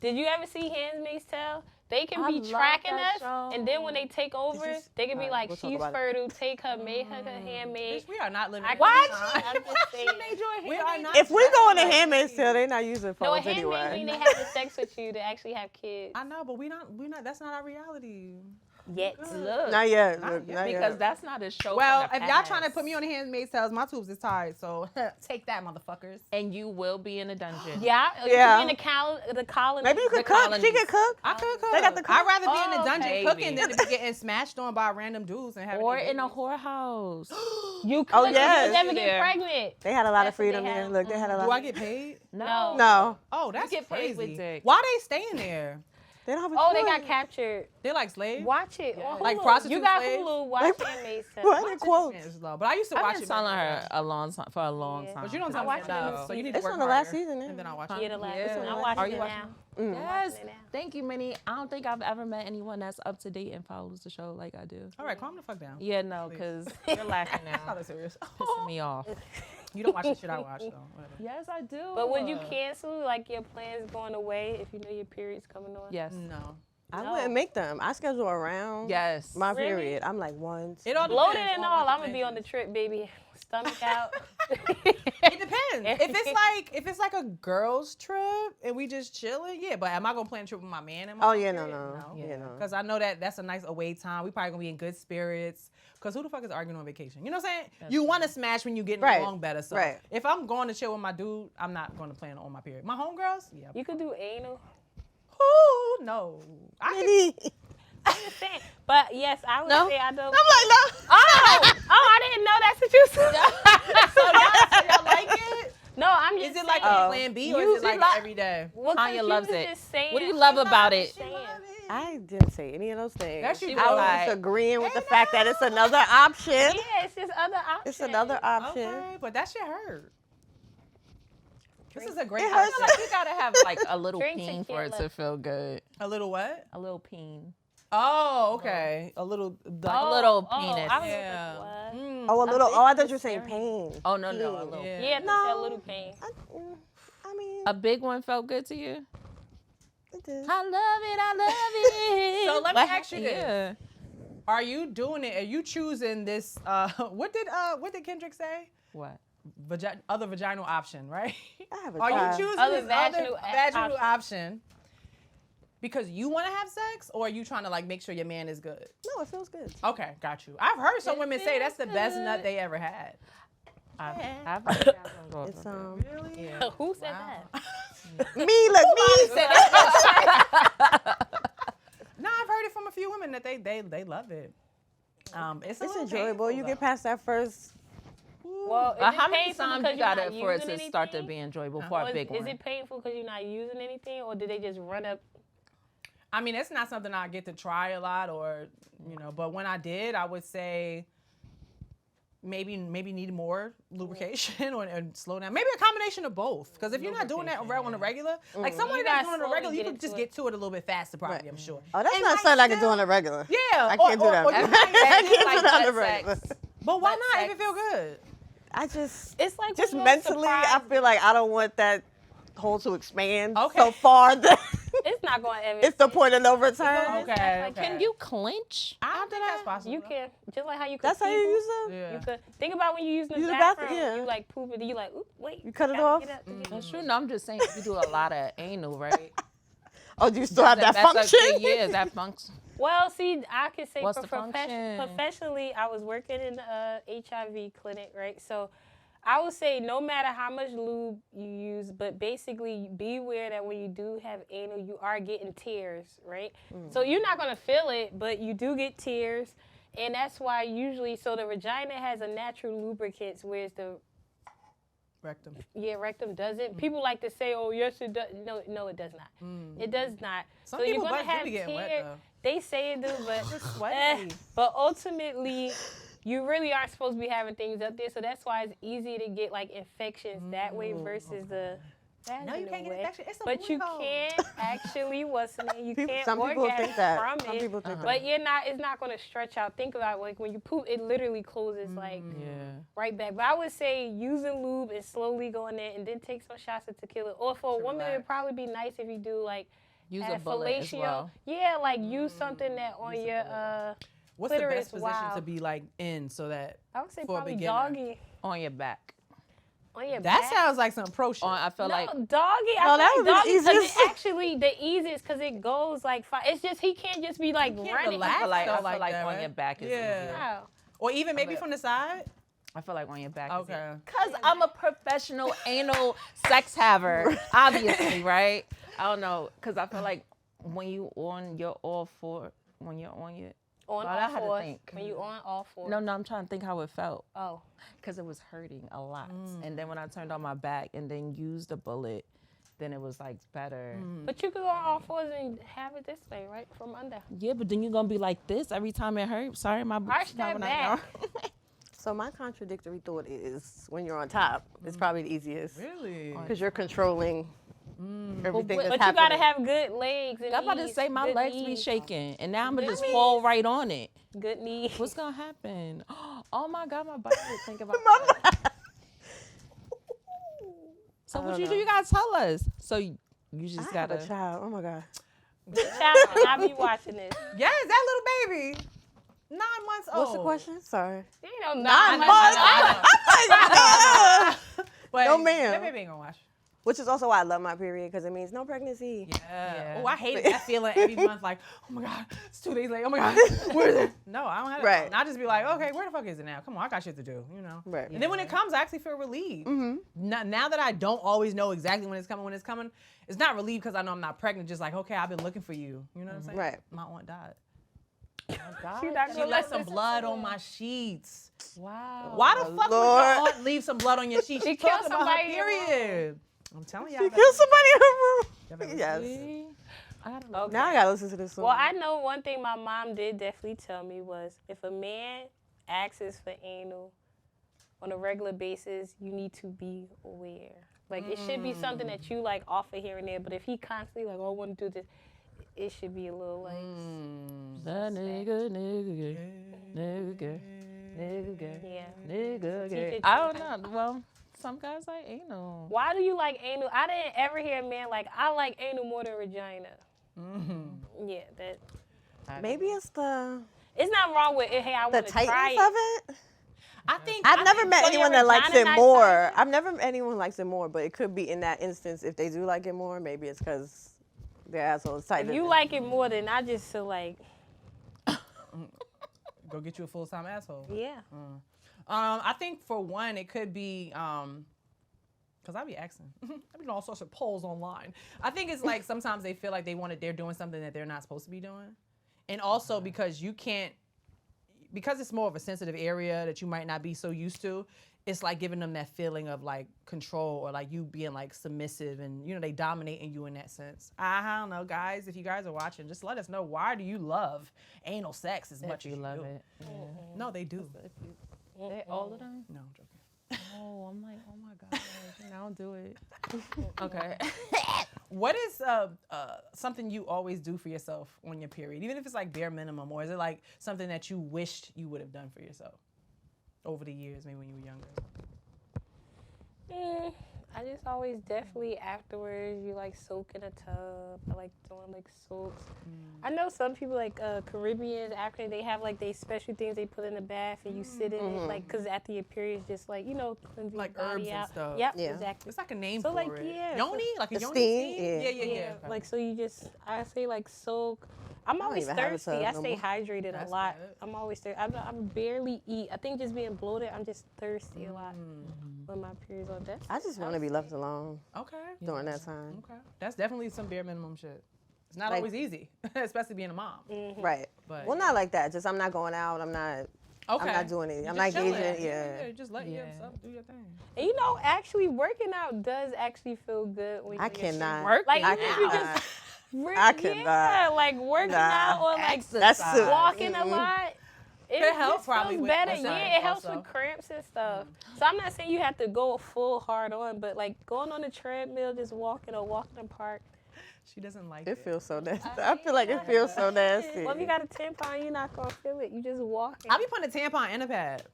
S3: Did you ever see Handmaid's Tale? They can
S2: I
S3: be
S2: love
S3: tracking
S2: that
S3: us,
S2: show.
S3: and then when they take over, they can be
S4: Alright,
S3: like,
S4: we'll talk
S3: she's
S4: about it.
S3: fertile, take her, make her a handmaid.
S1: Bitch, we are not living. in
S3: What?
S1: this time.
S3: I'm just saying.
S1: We are not.
S4: If we go on a
S1: living-
S4: Handmaid's Tale, they're not using
S3: No, a
S4: phones
S3: handmaid
S4: anyway.
S3: mean they having sex with you to actually have kids.
S1: I know, but we not. That's not our reality.
S3: Yet.
S2: Look,
S4: Not yet.
S1: Not
S4: Look,
S1: yet.
S4: not
S2: because
S4: yet.
S2: that's not a show.
S1: Well,
S2: from
S1: if
S2: the
S1: y'all trying to
S2: past.
S1: put me on the Handmaid's Tale, my tubes is tied. So take that, motherfuckers.
S2: And you will be in a dungeon.
S3: Yeah,
S4: Yeah.
S3: in the colony.
S4: Maybe you could cook.
S2: colonies.
S4: She could cook.
S1: I could cook.
S4: They got the cook.
S1: I'd rather be in
S3: Oh,
S1: the dungeon
S2: okay.
S1: cooking than to be getting smashed on by random dudes and having.
S2: Or
S1: their
S2: in a
S1: babies.
S2: whorehouse.
S3: You could,
S4: Oh,
S3: but
S4: yes.
S3: you'll never
S2: There.
S3: get pregnant.
S4: They had a lot of
S3: That's what they
S4: freedom there.
S3: have.
S4: Look, they had a lot.
S1: Do I get paid?
S2: No.
S4: No,
S1: Oh, that's
S2: get paid
S1: crazy.
S2: with dick.
S1: Why they staying there?
S4: they don't have a
S3: Oh, they
S4: choice.
S3: got captured.
S1: They're like slaves.
S3: Watch it on Hulu.
S1: Like prostitute
S3: You got
S1: slaves?
S3: Hulu. Watch Handmaid's Tale.
S4: What? They're quotes.
S1: It's low, but I used to
S2: I've
S1: watch
S2: been
S1: it.
S2: telling
S1: back
S2: her a long time for a long
S3: Yeah.
S2: time.
S1: But you don't
S3: I
S1: tell me
S3: watch it
S1: enough, so you need to
S4: It's
S1: work
S4: on the last
S1: harder,
S4: season, yeah.
S1: and then I watch
S3: Yeah,
S1: it.
S3: the last.
S2: Yeah.
S3: I'm watching
S2: Are you
S3: it
S2: watching?
S3: now.
S2: Yes.
S3: it now.
S2: Thank you, Minnie. I don't think I've ever met anyone that's up to date and follows the show like I do.
S1: All right, calm the fuck down.
S2: Yeah, no, because you're lacking
S1: It's not
S2: now.
S1: that serious.
S2: Pissing me off.
S1: You don't watch the shit I watch though. Whatever.
S2: Yes, I do.
S3: But would you cancel like your plans going away if you know your period's coming on?
S2: Yes.
S1: No.
S4: I
S3: No.
S4: wouldn't make them. I schedule around
S2: Yes.
S4: my
S3: Really?
S4: period. I'm like once.
S1: It all
S3: Bloated
S1: depends
S3: and
S1: on
S3: all,
S1: what
S3: I'm gonna be
S1: plan
S3: on the
S1: is.
S3: trip, baby. Stomach out.
S1: It depends. If it's like a girls trip and we just chilling, yeah. But am I gonna plan a trip with my man?
S4: Oh yeah, no.
S2: Yeah.
S4: Yeah, no.
S1: Because I know that that's a nice away time. We probably gonna be in good spirits. Because who the fuck is arguing on vacation? You know what I'm saying? You want to smash when you getting
S4: Right.
S1: along better. So
S4: Right.
S1: if I'm going to chill with my dude, I'm not going to plan on my period. My homegirls, yeah.
S3: You could do anal.
S1: Ooh, no. I can,
S4: Minnie.
S3: I'm just saying. But yes, I would
S4: No.
S3: say I don't.
S4: I'm like, no.
S3: Oh, I didn't know that's what you said.
S1: so y'all like it?
S3: No, I'm just
S1: Is it like
S3: saying.
S1: a plan B or is it like
S2: like-
S1: every day?
S3: Well, 'cause
S2: Tanya
S3: she
S2: loves
S3: was
S2: it.
S3: just saying-
S2: What do you love about it?
S3: Saying.
S4: I didn't say any of those things.
S1: Yes, you
S4: I
S1: did.
S4: was
S2: Like-
S4: just agreeing with the fact that it's another option.
S3: Yeah, it's just other options.
S4: It's another option.
S1: Okay, but that shit hurt. This is a great
S4: It
S2: I
S4: hurts.
S2: feel like you gotta have like a little
S3: Drink
S2: peen for it
S3: tequila.
S2: to feel good.
S1: A little what?
S2: A little peen.
S1: Oh, okay. A little.
S2: a little penis.
S3: I was
S1: Yeah.
S3: like, what?
S1: Mm.
S4: Oh, a little. Oh, I thought you were saying
S2: Staring.
S4: pain.
S2: Oh no, no, a little.
S1: Yeah.
S3: Yeah,
S4: No.
S3: no. A little pain.
S4: I mean,
S2: A big one felt good to you?
S4: it did.
S2: I love it. I love it.
S1: So let me ask you this.
S2: Yeah.
S1: Are you doing it? Are you choosing this? What did Kendrick say?
S2: What?
S1: Other vaginal option, right?
S4: I have a
S1: Are
S4: child.
S1: you choosing
S3: Other
S1: this
S3: vaginal
S1: other vaginal
S3: option.
S1: option? Because you want to have sex, or are you trying to like make sure your man is good?
S4: No, it feels good.
S1: Okay, got you. I've heard some women say that's the best
S3: good.
S1: nut they ever had.
S2: I've heard that one
S4: It's
S2: go.
S1: Really?
S2: Yeah.
S3: Who said that?
S4: Me, look, me.
S1: No, I've heard it from a few women that they love it. It's
S4: enjoyable. You get past that first.
S3: Well, is
S2: How
S3: it
S2: many
S3: painful
S2: times
S3: because
S2: you
S3: you're
S2: got
S3: not
S2: it for it
S3: using
S2: to start to
S3: anything?
S2: be enjoyable for
S3: Or
S2: a big
S3: is
S2: one?
S3: it painful because you're not using anything, or did they just run up?
S1: I mean, it's not something I get to try a lot, or but when I did, I would say maybe need more lubrication or and slow down. Maybe a combination of both. Because if you're not doing that on a regular, like someone
S3: You
S1: that's
S3: gotta
S1: doing it on a
S3: slowly
S1: regular, you
S3: get
S1: can just
S3: into
S1: get to it a little bit faster, probably. I'm sure.
S4: Oh, that's
S1: And
S4: not
S1: like
S4: something I can do
S1: still-
S4: on a regular.
S1: Yeah,
S4: I can't do that.
S1: or you might-
S4: I can't do
S2: like
S4: that on a
S2: butt
S4: regular.
S2: sex.
S1: but why
S2: Butt
S1: not if
S2: sex.
S1: it feel good?
S4: I just
S3: It's like
S4: just
S3: when you're
S4: mentally, I
S3: surprised.
S4: feel like I don't want that hole to expand
S1: Okay.
S4: so far that
S3: It's not going to ever.
S4: it's the point of no return.
S1: Okay.
S2: Can you clinch?
S1: I don't
S2: after
S1: think that's
S2: that?
S1: possible.
S3: You can just like how you.
S4: That's how you use them.
S1: Yeah.
S3: You could think about when you use the
S4: Use the
S3: bathroom.
S4: bathroom, yeah.
S3: You like poop it. You like, oop, wait.
S4: You cut it
S3: gotta
S4: off?
S3: get up to get
S2: That's true. No, I'm just saying you do a lot of anal, right?
S4: Oh, do you still have that
S2: That's
S4: function?
S2: Yeah, that function.
S3: Well, see, I can say
S2: What's the function?
S3: professionally, I was working in the HIV clinic, right? So I would say no matter how much lube you use, but basically be aware that when you do have anal, you are getting tears, right? So you're not going to feel it, but you do get tears. And that's why usually, so the vagina has a natural lubricant, whereas the
S1: Rectum.
S3: rectum doesn't. People like to say, "Oh, yes, it does." No, it does not. It does not.
S1: Some
S3: so you're
S1: people
S3: gonna
S1: butts do
S3: have
S1: be getting wet,
S3: tears.
S1: though.
S3: They say it do, but
S1: sweaty.
S3: but ultimately, you really aren't supposed to be having things up there. So that's why it's easy to get like infections that way versus the.
S1: No, you can't get
S3: way.
S1: infection. It's a
S3: But you
S1: booty hole.
S3: can't actually what's the name? You can't
S4: Some people
S3: orgasm
S4: think that.
S3: from
S4: Some
S3: it.
S4: people think
S3: But you're not. It's not going to stretch out. Think about it, like when you poop, it literally closes like
S2: Yeah.
S3: right back. But I would say using lube and slowly go in there and then take some shots of tequila. Or for a woman,
S1: relax.
S3: it'd probably be nice if you do like
S2: Use
S3: at
S2: a bullet as
S3: fellatio.
S2: well.
S3: Yeah, like use something that on your
S1: What's the
S3: clitoris
S1: best position
S3: wild.
S1: to be like in so that
S3: I would say
S1: for a
S3: probably
S1: beginner?
S3: doggy
S2: On your back.
S3: on your
S1: that
S3: back.
S1: sounds like some pro shit.
S2: I feel
S3: No,
S2: like
S3: doggy.
S4: No,
S3: I
S4: that
S3: feel
S4: would be
S3: like
S4: the
S3: doggy 'cause
S4: easiest.
S3: it actually the easiest because it goes like it's just he can't just be like
S1: can't
S3: running.
S1: relax.
S2: I feel like,
S1: So
S2: I feel
S1: like
S2: like
S1: that,
S2: on
S1: right?
S2: your back is
S1: Yeah.
S2: easier.
S3: Wow.
S1: Or even maybe from the side.
S2: I feel like on your back.
S1: Okay.
S2: Because I'm a professional anal sex haver, obviously, right? I don't know, because I feel like when you on your all four, when you're on your,
S3: On
S2: But I
S3: all
S2: had to
S3: fours.
S2: think.
S3: When you on all fours.
S2: no, I'm trying to think how it felt.
S3: Oh.
S2: Because it was hurting a lot. And then when I turned on my back and then used the bullet, then it was like better.
S3: But you could go on all fours and have it this way, right? From under.
S2: Yeah, but then you're going to be like this every time it hurts. Sorry, my
S3: Arch that back.
S4: So my contradictory thought is when you're on top, it's probably the easiest
S1: Really?
S4: because you're controlling everything
S2: But
S4: that's
S3: But you
S4: happening.
S3: gotta have good legs and
S2: I'm about to
S3: knees,
S2: say my
S3: good
S2: legs be
S3: knees,
S2: shaking. And now I'm going to just
S3: Good
S2: fall
S3: knees.
S2: right on it.
S3: Good knees.
S2: What's going to happen? Oh my God, my body is thinking about that. So what
S4: don't
S2: you do?
S4: know.
S2: You gotta tell us. So you just
S4: I have
S2: gotta.
S4: a child. Oh my God.
S3: Child, I be watching this.
S1: Yes, that little baby. 9 months old.
S4: What's the question? Sorry.
S3: You know, 9
S4: 9
S3: months.
S4: months.
S1: But
S4: No, ma'am.
S1: That baby ain't gonna watch.
S4: Which is also why I love my period because it means no pregnancy.
S1: Yeah. Oh, I hate that feeling every month. Like, oh my God, it's 2 days late. Oh my God, where is it? No, I don't have
S4: Right.
S1: that. And I just be like, okay, where the fuck is it now? Come on, I got shit to do, you know?
S4: Right.
S1: And then when it comes, I actually feel relieved. Now that I don't always know exactly when it's coming, it's not relieved because I know I'm not pregnant. Just like, okay, I've been looking for you. You know what I'm saying?
S4: Right.
S1: My aunt died.
S3: You not
S1: She
S3: gonna
S1: left
S3: let
S1: some
S3: this
S1: blood
S3: happen.
S1: on my sheets.
S2: Wow.
S1: Why the fuck would
S4: Lord.
S1: your aunt leave some blood on your sheets?
S3: She
S1: She
S3: killed
S1: talking about her
S3: somebody in your room.
S1: period. I'm telling y'all.
S4: You kill somebody in her room.
S1: better
S4: Yes.
S2: See? I gotta look.
S3: Okay.
S4: Now I gotta listen to this song.
S3: Well, I know one thing my mom did definitely tell me was if a man asks for anal on a regular basis, you need to be aware. Like it should be something that you like offer here and there. But if he constantly like, oh, I want to do this, it should be a little like.
S2: That nigga,
S3: Yeah.
S2: nigga.
S3: it
S2: I don't know. Well, some guys like anal.
S3: Why do you like anal? I didn't ever hear a man like I like anal more than vagina. Yeah, that.
S4: Maybe it's the
S3: It's not wrong with it. Hey, I want to try
S4: tightness
S3: it.
S4: of it.
S1: I think
S4: I've never met
S3: so your
S4: anyone that likes
S3: vagina
S4: it
S3: not
S4: more.
S3: tight?
S4: I've never met anyone likes it more, but it could be in that instance if they do like it more. Maybe it's because Their assholes tighter.
S3: If you like it more, then I just feel like,
S1: Go get you a full-time asshole.
S3: yeah.
S1: I think for one, it could be, cause I be asking, I be doing all sorts of polls online. I think it's like sometimes they feel like they're doing something that they're not supposed to be doing, and also because because it's more of a sensitive area that you might not be so used to. It's like giving them that feeling of like control or like you being like submissive and they dominating you in that sense. I don't know, guys. If you guys are watching, just let us know, why do you love anal sex as much as you
S2: love
S1: do?
S2: it. Yeah.
S1: No, they do.
S2: All of them?
S1: No, I'm joking.
S2: Oh, I'm like, oh my gosh, I don't do it.
S1: Okay. What is something you always do for yourself on your period, even if it's like bare minimum, or is it like something that you wished you would have done for yourself over the years, maybe when you were younger?
S3: I just always definitely afterwards, you like soak in a tub. I like doing like soaks. I know some people like Caribbeans, after they have like they special things they put in the bath and you sit in it, like, cause after your period, just like, cleanse your
S1: Like
S3: body
S1: herbs
S3: out.
S1: and stuff.
S3: Yep,
S4: Yeah.
S3: exactly.
S1: It's like a name
S3: So,
S1: for
S3: like,
S1: it.
S3: yeah,
S1: Yoni? Like a
S4: The
S1: yoni
S4: steam?
S1: steam?
S4: Yeah.
S3: Like, so you just, I say like soak. I'm always
S4: even have a
S3: thirsty.
S4: tub
S3: I
S4: no
S3: stay
S4: more.
S3: hydrated
S1: That's
S3: a lot.
S1: good.
S3: I'm always thirsty. I barely eat. I think just being bloated, I'm just thirsty a lot when my period's on. That's
S4: I just want to be left alone
S1: Okay.
S4: during that time.
S1: Okay. That's definitely some bare minimum shit. It's not
S4: Like-
S1: always easy, especially being a mom.
S4: Right.
S1: But
S4: Well, not like that. Just I'm not going out. I'm not doing anything. I'm not
S1: Just chilling.
S4: engaging. Yeah.
S1: Just let
S2: Yeah.
S1: yourself do your thing.
S3: And actually working out does actually feel good when
S4: I
S3: you're
S4: cannot.
S2: Working
S3: Like
S4: I
S3: even if you
S4: cannot.
S3: just
S4: I cannot.
S3: yeah, like working
S4: Nah.
S3: out or like
S4: That's too.
S3: walking a lot. It
S1: helps
S3: just
S1: probably
S3: feels
S1: with
S3: better.
S1: also-
S3: Yeah, it helps
S1: also.
S3: with cramps and stuff. So I'm not saying you have to go full hard on, but like going on the treadmill, just walking or walking in the park.
S1: She doesn't like
S4: It
S1: it.
S4: feels so nasty. I feel like it feels so nasty.
S3: Well, if you got a tampon, you're not gonna feel it. You just walking.
S1: I be putting a tampon in a pad.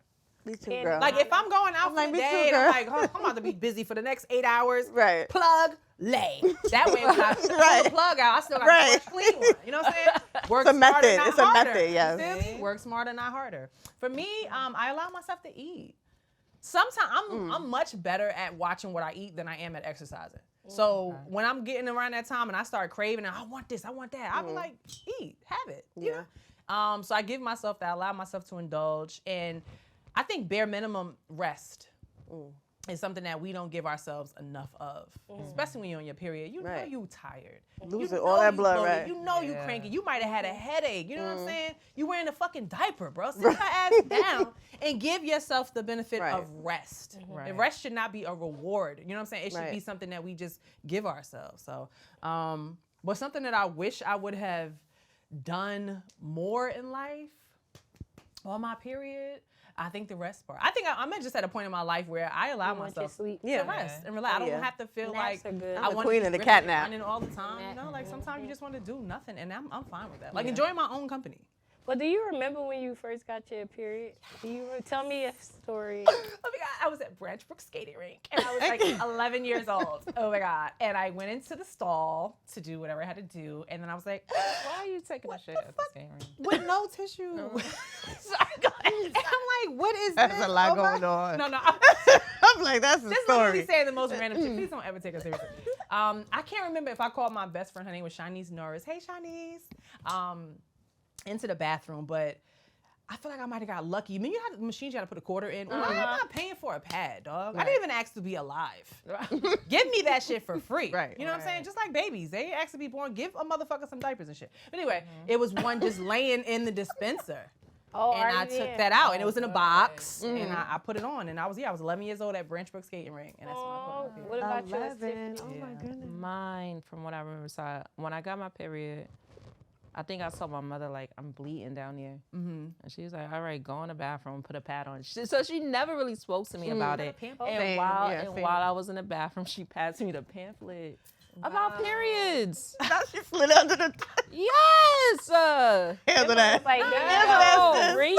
S4: Me too,
S3: Yeah.
S4: girl.
S1: Like if I'm going out
S4: I'm like,
S1: for the
S4: me too,
S1: day, and I'm
S4: girl.
S1: like, oh, I'm about to be busy for the next 8 hours.
S4: Right.
S1: Plug, lay. That way, when I pull
S4: Right.
S1: the plug out, I still got
S4: Right.
S1: a fresh clean one. You know what I'm saying? Work
S4: It's a
S1: smarter,
S4: method.
S1: not
S4: It's a
S1: harder.
S4: method, yes.
S1: You feel me? Work smarter, not harder. For me, I allow myself to eat. Sometimes I'm much better at watching what I eat than I am at exercising. So when I'm getting around that time and I start craving, and I want this, I want that, I'll be like, eat, have it. You know? So I give myself that, I allow myself to indulge, and I think bare minimum rest is something that we don't give ourselves enough of, especially when you're on your period. You know
S4: Right.
S1: you tired.
S4: Losing
S1: You
S4: all
S1: know
S4: that
S1: you
S4: blood,
S1: bloated.
S4: right.
S1: You know you
S2: Yeah.
S1: cranky. You might have had a headache. You know what I'm saying? You wearing a fucking diaper, bro. Sit your ass down and give yourself the benefit
S4: Right.
S1: of rest.
S2: Right.
S1: And rest should not be a reward. You know what I'm saying? It should
S4: Right.
S1: be something that we just give ourselves. So, but something that I wish I would have done more in life on my period, I think the rest part. I think I'm just at a point in my life where I allow
S3: You want
S1: myself
S3: your sleep.
S1: to rest and relax. I don't
S4: Yeah.
S1: have to feel
S3: Naps
S1: like
S3: are good.
S1: I
S4: the
S1: want
S4: queen
S1: to
S4: of
S1: be
S4: the cat
S1: ripping,
S4: nap.
S1: running all the time. You know, like sometimes you just want to do nothing, and I'm fine with that. Like enjoying my own company.
S3: But do you remember when you first got your period? Tell me a story.
S1: Oh my God, I was at Branchbrook skating rink and I was like 11 years old. Oh my God. And I went into the stall to do whatever I had to do. And then I was like,
S2: Why are you taking a shit at the skating rink?
S1: with no tissue. Sorry, go ahead. And I'm like, what is
S4: That's
S1: this?
S4: a lot
S1: Oh my-
S4: going on.
S1: No,
S4: I'm like, that's a
S1: This is
S4: story.
S1: literally saying the most random shit. Please don't ever take us seriously. I can't remember if I called my best friend. Her name was Shanice Norris. Hey, Shanice. Into the bathroom, but I feel like I might have got lucky. I mean, you had machines you had to put a quarter in. Why am I not paying for a pad, dog? I didn't even ask to be alive. Give me that shit for free.
S4: Right.
S1: You know what I'm saying? Just like babies. They ain't asked to be born. Give a motherfucker some diapers and shit. But anyway, it was one just laying in the dispenser.
S3: Oh,
S1: And I
S3: already
S1: took
S3: there.
S1: that out, and it was in a box, and I put it on, and I was 11 years old at Branchbrook skating rink, and that's when I
S3: Oh,
S1: put it on.
S3: what about you,
S4: 11.
S3: Tiffany?
S4: Oh my goodness.
S2: Mine, from what I remember, so when I got my period, I think I saw my mother like, I'm bleeding down here. And she was like, all right, go in the bathroom, put a pad on. So she never really spoke to me about it.
S1: Pamphlet?
S2: And,
S4: Same,
S2: while,
S4: yeah,
S2: and
S4: same.
S2: while I was in the bathroom, she passed me the pamphlet about periods.
S4: Now she slid under the
S2: Yes!
S4: handle that.
S3: It's like,
S4: Handle
S3: no,
S4: that,
S3: read.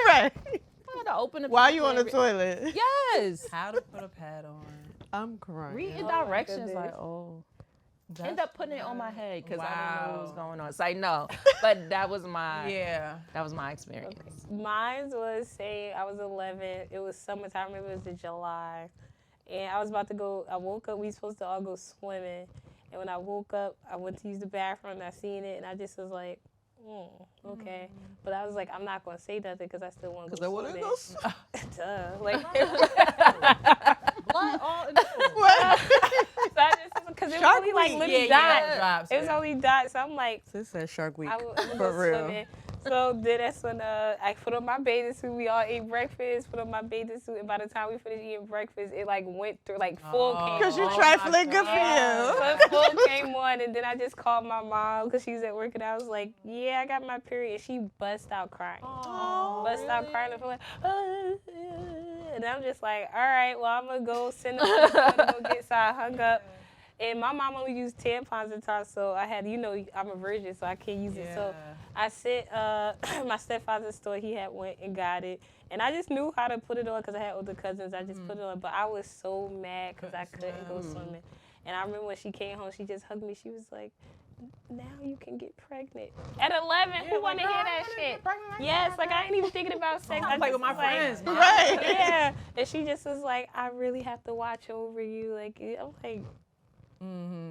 S4: right.
S2: I had to open the
S4: While you on the
S2: pamphlet.
S4: toilet.
S2: Yes.
S1: How to put a pad on.
S4: I'm crying.
S2: Reading
S3: Oh my
S2: directions
S3: goodness.
S2: like, oh. End up putting it on my head because I didn't know what was
S1: Wow.
S2: going on. It's like, no. But that was my that was my experience.
S3: Mine was saying I was 11. It was summertime. I remember it was in July. And I was about to go, I woke up, we supposed to all go swimming. And when I woke up, I went to use the bathroom and I seen it and I just was like, okay. But I was like, I'm not going to say nothing because I still want to go swimming.
S4: Because I want to go
S3: Duh. Like,
S1: Blood all in
S3: so I just, because it was only like little dots. It was only dots. So I'm like,
S4: This says Shark Week.
S3: I would
S4: For
S3: go
S4: real.
S3: swimming. So then that's when I put on my bathing suit. We all ate breakfast, put on my bathing suit, and by the time we finished eating breakfast, it like went through, like full came on.
S4: Because you trifling, good for you.
S3: So it full came on, and then I just called my mom because she was at work, and I was like, yeah, I got my period. She bust out crying. Bust out crying. And I'm like, and I'm just like, all right, well, I'm going to go send them to go get, so I hung up. And my mom only used tampons and times, so I had, I'm a virgin, so I can't use it. So I sent my stepfather's store. He had went and got it. And I just knew how to put it on because I had older cousins. I just put it on. But I was so mad because I couldn't go swimming. And I remember when she came home, she just hugged me. She was like, now you can get pregnant. At 11, who want to hear that shit? Yes, like I ain't even thinking about sex. I
S1: play with my friends.
S4: Right.
S3: Yeah. And she just was like, I really have to watch over you. Like, I'm like,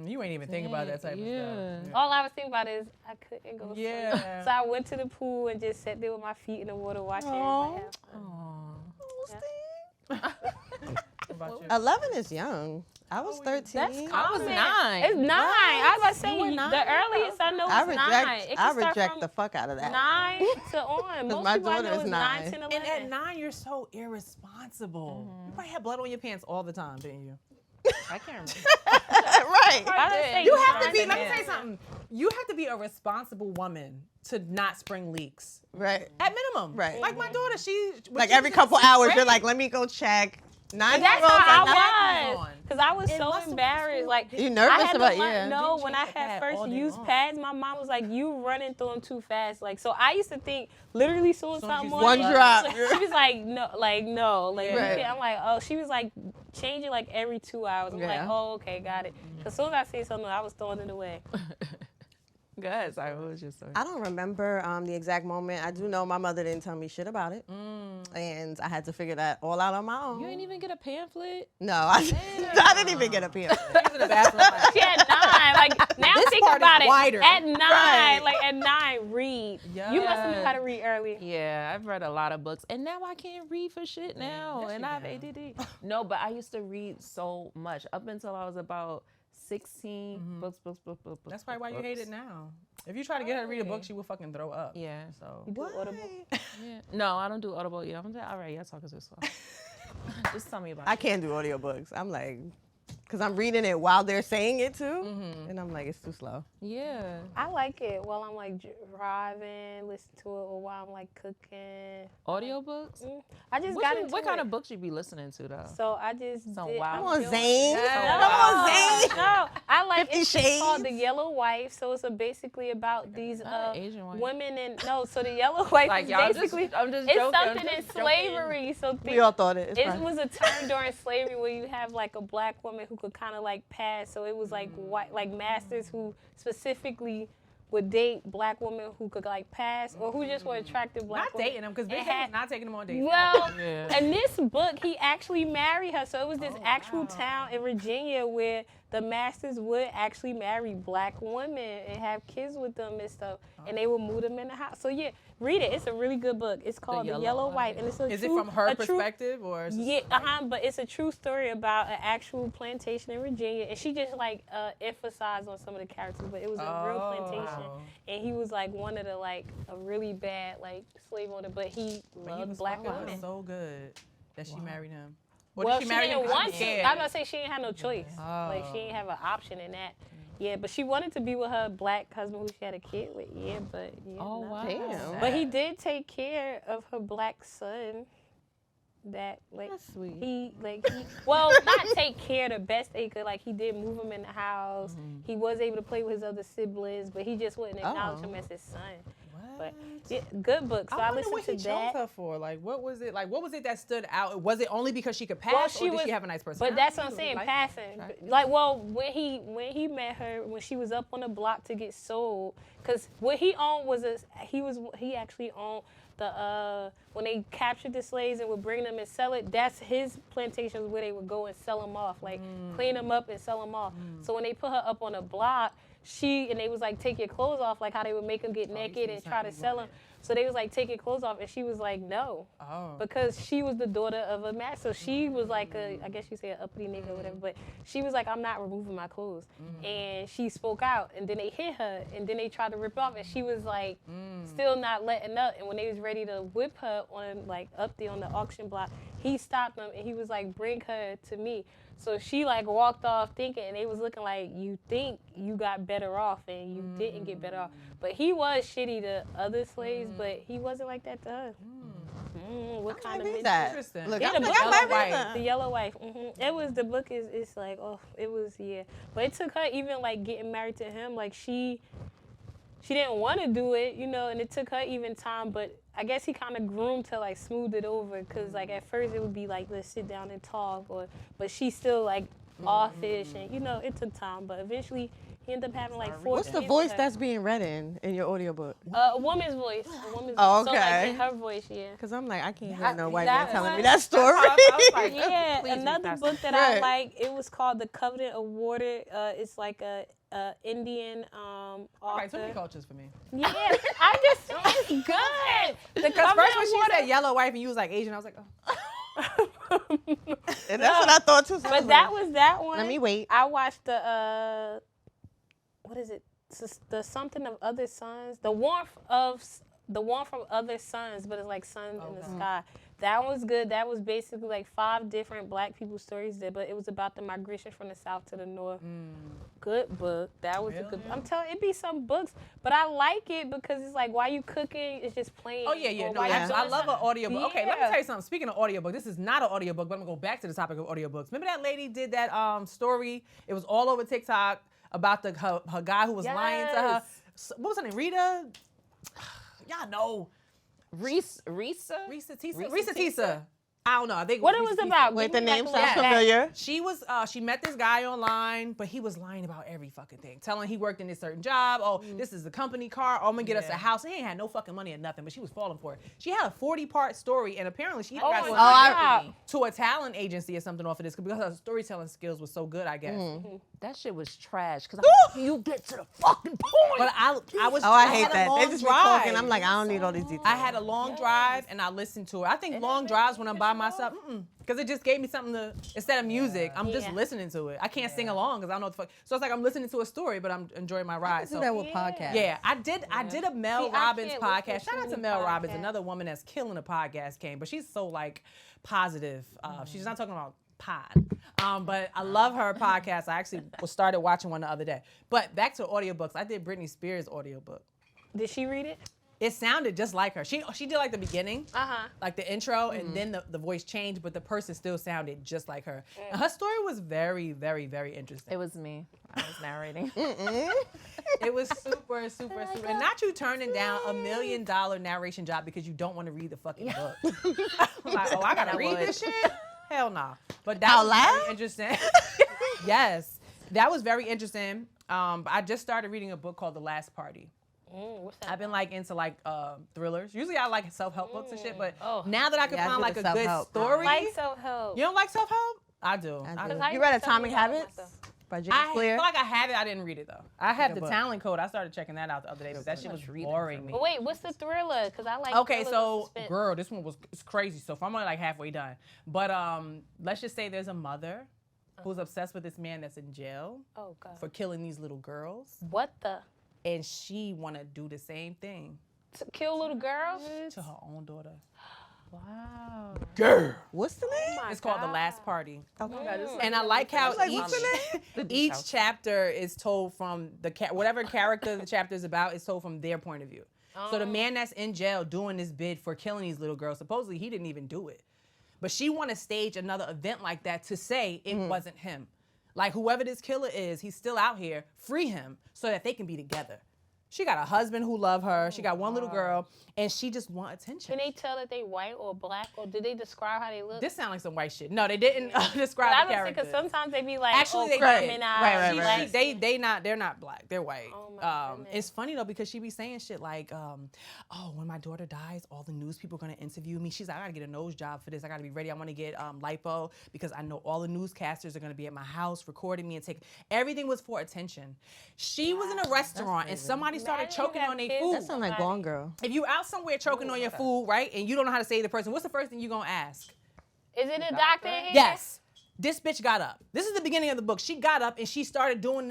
S1: You ain't even think about that type of stuff. Yeah.
S3: all I was thinking about is I couldn't go swimming.
S1: Yeah.
S3: So I went to the pool and just sat there with my feet in the water watching everybody have fun.
S1: What about you?
S4: 11 is young. I was 13.
S3: That's
S2: I was
S3: common.
S2: 9.
S3: It's 9. I was about to say,
S4: You were 9?
S3: the earliest I know is 9. It can start
S4: reject
S3: from
S4: the fuck out of that.
S3: 9 to on. Most
S4: my
S3: people I know
S4: daughter is
S3: is 9,
S4: 9.
S3: 10, 11.
S1: And at 9, you're so irresponsible. You probably had blood on your pants all the time, didn't you?
S2: I can't remember.
S4: Right.
S3: I would say
S1: You have to
S3: 9
S1: be, let me
S3: ten.
S1: say something. You have to be a responsible woman to not spring leaks.
S4: Right.
S1: At minimum.
S4: Right.
S1: Like my daughter,
S4: Like every couple hours, you're like, let me go check. 9
S3: That's
S4: year olds are
S3: how
S4: not.
S3: I was.
S1: on.
S3: Because I was
S1: And
S3: so
S1: muscle
S3: embarrassed. Like,
S4: You nervous
S3: I had
S4: about
S3: to
S4: yeah.
S3: No,
S1: Didn't
S3: when
S1: change
S3: I
S1: the
S3: had
S1: pad
S3: first
S1: all day
S3: used
S1: long.
S3: pads, my mom was like, you running through them too fast. Like, so I used to think, literally soon as
S1: Soon as
S3: something
S1: you
S3: on
S4: One
S3: it,
S4: drop.
S3: She was like, no. Like, you
S4: Right.
S3: can't. I'm like, oh, she was like, changing like every 2 hours. I'm like,
S4: Yeah.
S3: oh, okay, got it. As soon as I seen something, I was throwing it away.
S2: Go ahead, sorry, what was your story?
S4: I don't remember the exact moment. I do know my mother didn't tell me shit about it. And I had to figure that all out on my own.
S2: You ain't even get a pamphlet?
S4: No, I didn't even get a period.
S1: in the bathroom. Like,
S3: She had 9. Like, now
S1: This
S3: think
S1: part is
S3: about it.
S1: wider.
S3: At 9,
S4: Right.
S3: like at 9, read. You must have known how to read early.
S2: Yeah, I've read a lot of books, and now I can't read for shit now,
S1: Yes,
S2: and
S1: you
S2: I have
S1: can.
S2: ADD. No, but I used to read so much up until I was about 16. Books.
S1: That's probably why you hate it now. If you try to get her to read a book, she will fucking throw up.
S2: Yeah.
S1: So.
S3: You do Audible?
S2: Yeah. No, I don't do Audible. Yeah, I'm like, all right, y'all talking this slow. Just tell me about
S4: I
S2: it.
S4: can't do audiobooks. I'm like, because I'm reading it while they're saying it too. And I'm like, it's too slow.
S2: Yeah.
S3: I like it while I'm like driving, listen to it, or while I'm like cooking.
S2: Audiobooks?
S3: I just got into
S2: What kind
S3: it.
S2: of books you be listening to though?
S3: So I just
S2: Some
S3: did.
S2: wild-
S3: I'm
S4: Come on,
S3: doing-
S4: Zane.
S3: No,
S4: Come on, Zane.
S3: no, I like
S4: 50
S3: it's called
S4: Shades.
S3: The Yellow Wife. So it's basically about these
S2: Not Asian wife.
S3: women and no. So The Yellow Wife
S2: Like
S3: is
S2: y'all
S3: basically
S2: I'm just
S3: it's
S2: joking. I'm
S3: something in
S2: just joking.
S3: slavery. So
S4: We all thought it. It's
S3: it
S4: fine.
S3: was a time during slavery where you have like a black woman who could kind of like pass. So it was like white, like masters who specifically would date black women who could like pass or who just were attractive black
S1: Not
S3: women.
S1: dating them because Big
S3: It
S1: Daddy's
S3: had-
S1: not taking them on dates.
S3: Well,
S2: Yeah.
S3: in this book, he actually married her. So it was this actual town in Virginia where the masters would actually marry black women and have kids with them and stuff. And they would move them in the house. So yeah, read it. It's a really good book. It's called The
S2: Yellow
S3: Yellow
S2: Wife.
S3: Wife. And it's a
S1: Is
S3: true,
S1: it from her
S3: a true-
S1: perspective or? Is
S3: Yeah, but it's a true story about an actual plantation in Virginia, and she just like emphasized on some of the characters, but it was a real plantation, and he was like one of the like a really bad like slave owner, but he loved black women.
S1: So good that she married him. Or
S3: Well,
S1: did
S3: she
S1: she marry him
S3: didn't
S1: 'cause
S3: want
S1: she
S3: to.
S1: cared?
S3: I'm gonna say she didn't have no choice. Like she
S1: Oh.
S3: didn't have an option in that. Yeah, but she wanted to be with her black husband who she had a kid with. Yeah, but yeah.
S2: Oh
S3: no.
S2: wow.
S4: Damn.
S3: But he did take care of her black son. That like
S4: That's sweet.
S3: he well not take care the best they could, like he did move him in the house. He was able to play with his other siblings, but he just wouldn't acknowledge him as his son. But yeah, good book. So I,
S1: wonder
S3: listened
S1: what he
S3: to
S1: chose
S3: that.
S1: her for. Like, what was it? Like, what was it that stood out? Was it only because she could pass,
S3: Well,
S1: or
S3: she
S1: did
S3: was-
S1: she have a nice personality?
S3: But that's what I'm saying,
S1: Like,
S3: passing. Like, well, when he met her, when she was up on the block to get sold, because what he owned was he actually owned when they captured the slaves and would bring them and sell it, that's his plantations where they would go and sell them off, like clean them up and sell them off. So when they put her up on a block, and they was like, take your clothes off, like how they would make them get naked and try to sell them. So they was like, take your clothes off, and she was like, no, because she was the daughter of a master. So she was like I guess you say an uppity nigga or whatever, but she was like, I'm not removing my clothes. And she spoke out, and then they hit her, and then they tried to rip off, and she was like, still not letting up. And when they was ready to whip her on like up there on the auction block, he stopped them, and he was like, bring her to me. So she like walked off thinking, and they was looking like, you think you got better off, and you didn't get better off. But he was shitty to other slaves, but he wasn't like that to her. What kind of bitch?
S1: Interesting.
S4: Look,
S3: Yeah,
S4: I'm
S3: the
S4: like, I
S3: book-
S4: might read that.
S3: The Yellow Wife. It was, the book is like, it was, yeah. But it took her even like getting married to him, like she didn't want to do it, you know, and it took her even time, but I guess he kind of groomed to like smooth it over, because like at first it would be like, let's sit down and talk, but she's still like offish, and you know, it took time, but eventually he ended up having like 4
S4: What's the
S3: kids
S4: voice
S3: with her.
S4: that's being read in your audiobook?
S3: A woman's voice.
S4: Oh,
S3: So like
S4: okay.
S3: in her voice, yeah.
S4: Because I'm like, I can't hear no white
S3: that
S4: man telling
S3: one-
S4: me that story.
S2: I was like,
S3: Yeah,
S2: please read
S3: another
S2: that
S3: book that
S4: Right.
S3: I like, it was called The Covenant of Water. It's like a Indian
S1: All right, too many
S3: author.
S1: cultures for me.
S3: Yeah, I just think it's good. The
S1: Because
S3: Covenant
S1: first when
S3: of
S1: she
S3: Water.
S1: said yellow wife and you was like Asian, I was like, oh.
S4: And that's what I thought too. So I
S3: But
S4: was
S3: that
S4: like,
S3: was that one.
S4: let me wait.
S3: I watched the what is it? The something of other suns. The warmth from other suns, but it's like suns in the sky. That was good. That was basically like 5 different black people stories there, but it was about the migration from the south to the north. Good book. That was a good. I'm telling it be some books, but I like it because it's like while you cooking, it's just playing.
S1: Oh, yeah.
S3: Or
S1: No,
S3: while you
S1: I
S3: doing
S1: love an audiobook. Okay, let me
S3: Yeah.
S1: tell you something. Speaking of audiobook, this is not an audiobook, but I'm going to go back to the topic of audiobooks. Remember that lady did that story? It was all over TikTok about her guy who was lying to her.
S3: Yes.
S1: What was her name? Rita? Y'all know.
S2: Risa
S1: Risa Tisa. I don't know. I think
S3: What it
S1: Risa
S3: was
S1: Tisa.
S3: about?
S4: Wait,
S3: Give
S4: the
S3: me, like,
S4: name
S3: a
S4: sounds
S3: little back.
S4: familiar.
S1: She was she met this guy online, but he was lying about every fucking thing. Telling he worked in this certain job. Oh, this is the company car. Oh, I'm gonna get us a house. He ain't had no fucking money or nothing, but she was falling for it. She had a 40-part story, and apparently she even got
S3: my
S1: signed
S3: God.
S1: to a talent agency or something off of this because her storytelling skills was so good, I guess.
S2: That shit was trash. Cause you get to the fucking point.
S1: But I was.
S4: Oh, I
S1: had
S4: hate
S1: a
S4: that.
S1: long
S4: They just be
S1: drive.
S4: talking. I'm like, I don't need all these details.
S1: I had a long drive and I listened to it. I think long drives when I'm by myself, because it just gave me something to, instead of music, I'm just
S3: Yeah.
S1: listening to it. I can't sing along because I don't know what the fuck. So it's like I'm listening to a story, but I'm enjoying my ride.
S4: do
S1: So
S4: that with podcasts.
S1: yeah, I did a Mel
S3: See, I
S1: Robbins
S3: can't listen
S1: podcast.
S3: to
S1: Shout out to
S3: any
S1: Mel Robbins,
S3: podcast.
S1: another woman that's killing a podcast game, but she's so like positive. She's not talking about pod. But I love her podcast. I actually started watching one the other day. But back to audiobooks. I did Britney Spears audiobook.
S3: Did she read it?
S1: It sounded just like her. She did like the beginning, like the intro, and then the voice changed, but the person still sounded just like her. And her story was very, very, very interesting.
S2: It was me. I was narrating.
S1: It was super, super, super. And not you turning down $1 million narration job because you don't want to read the fucking book. I'm like, oh, I gotta read this shit? Hell no. But that
S4: Out
S1: was
S4: loud?
S1: very interesting. Yes, that was very interesting. I just started reading a book called The Last Party.
S3: What's that?
S1: I've been like into like thrillers. Usually I like self-help books and shit, but
S3: Oh.
S1: now that I can
S4: Yeah, I
S1: find
S4: do
S1: like
S4: the
S1: a good
S4: self-help.
S1: story.
S3: Like self-help.
S1: You don't like self-help? I do.
S4: I do.
S3: how
S4: You
S3: you
S4: read
S3: tell
S4: Atomic
S3: me about
S4: Habits
S3: myself?
S4: by James
S1: I
S4: Clear?
S1: feel like I have it. I didn't read it though. I have
S4: Good
S1: the
S4: book.
S1: talent code. I started checking that out the other day, but that shit was boring me.
S3: But wait, what's the thriller? Because I like
S1: Okay,
S3: thrillers
S1: so
S3: and suspense.
S1: girl, this one was it's crazy. So I'm only like halfway done. But let's just say there's a mother who's obsessed with this man that's in jail
S3: Oh, God.
S1: for killing these little girls,
S3: What the?
S1: and she wanna do the same thing
S3: To kill little girls?
S1: to her own daughter.
S2: Wow.
S1: Girl.
S4: What's the name?
S3: My
S1: It's called The
S3: God.
S1: Last Party.
S4: Okay.
S1: And I like how
S4: like, what's
S1: each chapter is told from whatever character the chapter is about is told from their point of view. So the man that's in jail doing this bid for killing these little girls, supposedly he didn't even do it. But she want to stage another event like that to say it wasn't him. Like whoever this killer is, he's still out here, free him so that they can be together. She got a husband who love her. She got one little girl, and she just want attention.
S3: Can they tell that they white or black, or did they describe how they look?
S1: This sounds like some white shit. No, they didn't describe
S3: I
S1: the
S3: don't
S1: character.
S3: because sometimes they be like,
S1: Actually, they
S3: Carmen
S1: did.
S3: eyes,
S4: Right.
S1: They're not black. They're white.
S3: Oh my goodness.
S1: It's funny though because she be saying shit like, oh, when my daughter dies, all the news people are gonna interview me. She's like, I gotta get a nose job for this. I gotta be ready. I want to get lipo because I know all the newscasters are gonna be at my house recording me and taking. Everything was for attention. She was in a restaurant and somebody started choking on their food.
S4: That sounds like Gone Girl.
S1: If you out somewhere choking on your food, right, and you don't know how to save the person, what's the first thing you gonna ask?
S3: Is it a doctor in here?
S1: Yes. This bitch got up. This is the beginning of the book. She got up and she started doing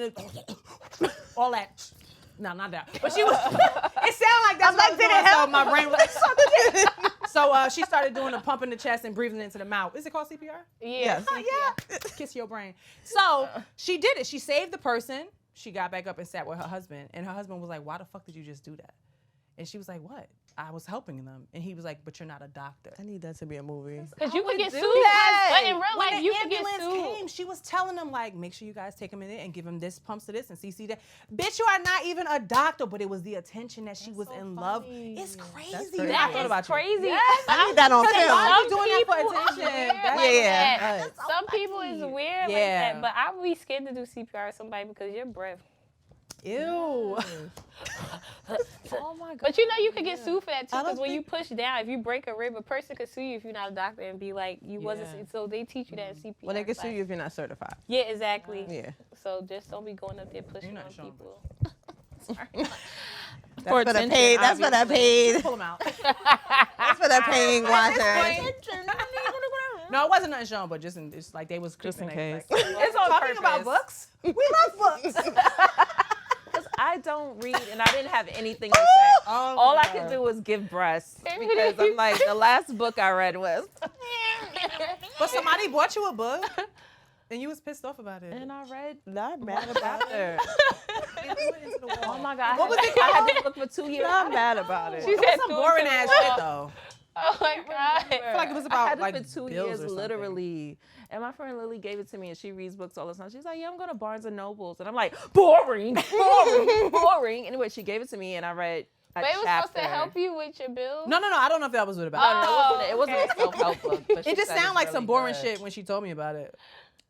S1: all that. No, not that. But she was. It sounded like that's what did it help? So my brain was like, so she started doing the pump in the chest and breathing into the mouth. Is it called CPR?
S3: Yeah.
S1: Yeah. Kiss your brain. So she did it. She saved the person. She got back up and sat with her husband. And her husband was like, why the fuck did you just do that? And she was like, what? I was helping them. And he was like, but you're not a doctor.
S4: I need that to be a movie.
S3: Because you could get sued.
S1: that.
S3: But in real
S1: When
S3: life,
S1: the
S3: you could get
S1: ambulance
S3: sued.
S1: came, she was telling them, like, make sure you guys take him in there and give him this pumps to this and CC that. Bitch, you are not even a doctor, but it was the attention that she was in love. It's crazy.
S4: crazy.
S1: I thought about
S3: That's crazy.
S1: You.
S4: I need that on
S1: Because
S4: film.
S1: I'm
S3: Some
S1: doing that for
S3: people are
S1: attention.
S3: weird
S1: That's
S3: like
S4: Yeah.
S3: that.
S1: nuts.
S3: Some people is weird like
S1: Yeah.
S3: that, but I would be scared to do CPR to somebody because your breath.
S1: Ew.
S2: Oh my god.
S3: But you know you could get sued for that too,
S4: I don't
S3: because when you
S4: think-
S3: push down, if you break a rib, a person could sue you if you're not a doctor and be like, you wasn't.
S1: Yeah.
S3: So they teach you that in CPR.
S4: Well, they can sue
S3: class.
S4: you if you're not certified.
S3: Yeah, exactly.
S4: Yeah.
S3: So just don't be going up there pushing
S1: not
S3: on
S1: showing
S3: people.
S4: That's for the
S2: attention,
S4: paid. That's for the paid.
S1: Pull him out.
S4: That's for the paying watchers.
S1: No, it wasn't nothing shown, but just in, it's like they was
S2: Just in
S1: creeping, like,
S2: case.
S1: it's on talking about books. We love books.
S2: Because I don't read and I didn't have anything to say.
S1: Oh
S2: All
S1: my
S2: I could
S1: God.
S2: do was give breasts because I'm like, the last book I read was.
S1: But somebody bought you a book, and you was pissed off about it.
S2: And I read
S4: Not mad about it.
S2: Oh my God.
S1: What was it
S2: I had
S1: called?
S2: this book for 2 years.
S4: Not mad about it.
S3: She said
S1: Some
S3: threw it
S1: boring
S3: to the
S1: ass
S3: wall.
S1: shit though.
S3: Oh my God.
S1: I feel like it was
S2: I
S1: about
S2: had it
S1: like
S2: for 2
S1: bills
S2: years,
S1: or something.
S2: literally. And my friend Lily gave it to me, and she reads books all the time. She's like, "Yeah, I'm going to Barnes and Nobles," and I'm like, "Boring, boring, boring." Anyway, she gave it to me, and I read a
S3: But it was
S2: chapter.
S3: supposed to help you with your bills.
S1: No, I don't know if that was what about.
S3: Oh,
S2: It wasn't a self-help book. But she
S1: It just
S2: said
S1: sounded
S2: it's
S1: like
S2: really
S1: some boring
S2: good.
S1: shit when she told me about it.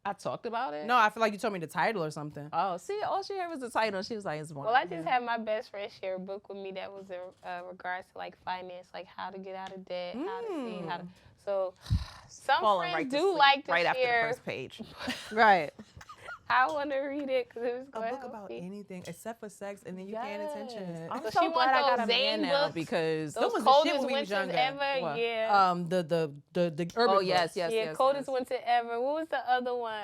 S2: I talked about it.
S1: No, I feel like you told me the title or something.
S2: Oh, see, all she heard was the title. She was like, "It's one."
S3: Well, I just had my best friend share a book with me that was in regards to like finance, like how to get out of debt, how to save, how to. So some
S2: falling
S3: friends
S2: right to
S3: do
S2: sleep
S3: like to
S2: right after the
S3: share.
S2: first page.
S4: Right.
S3: I want to read it because it was
S1: A
S3: going to
S1: book
S3: help
S1: about
S3: me.
S1: anything except for sex, and then you paying attention.
S2: I'm
S3: So
S2: so
S3: she
S2: glad
S3: want
S2: I got
S3: those
S2: a man
S3: Zane
S2: now
S3: books,
S2: because
S3: Those
S1: was the shit
S3: coldest
S1: when we was
S3: winters
S1: younger.
S3: ever,
S2: What?
S3: yeah.
S1: The urban.
S2: oh yes,
S1: books.
S3: Yeah, coldest winter ever. What was the other one?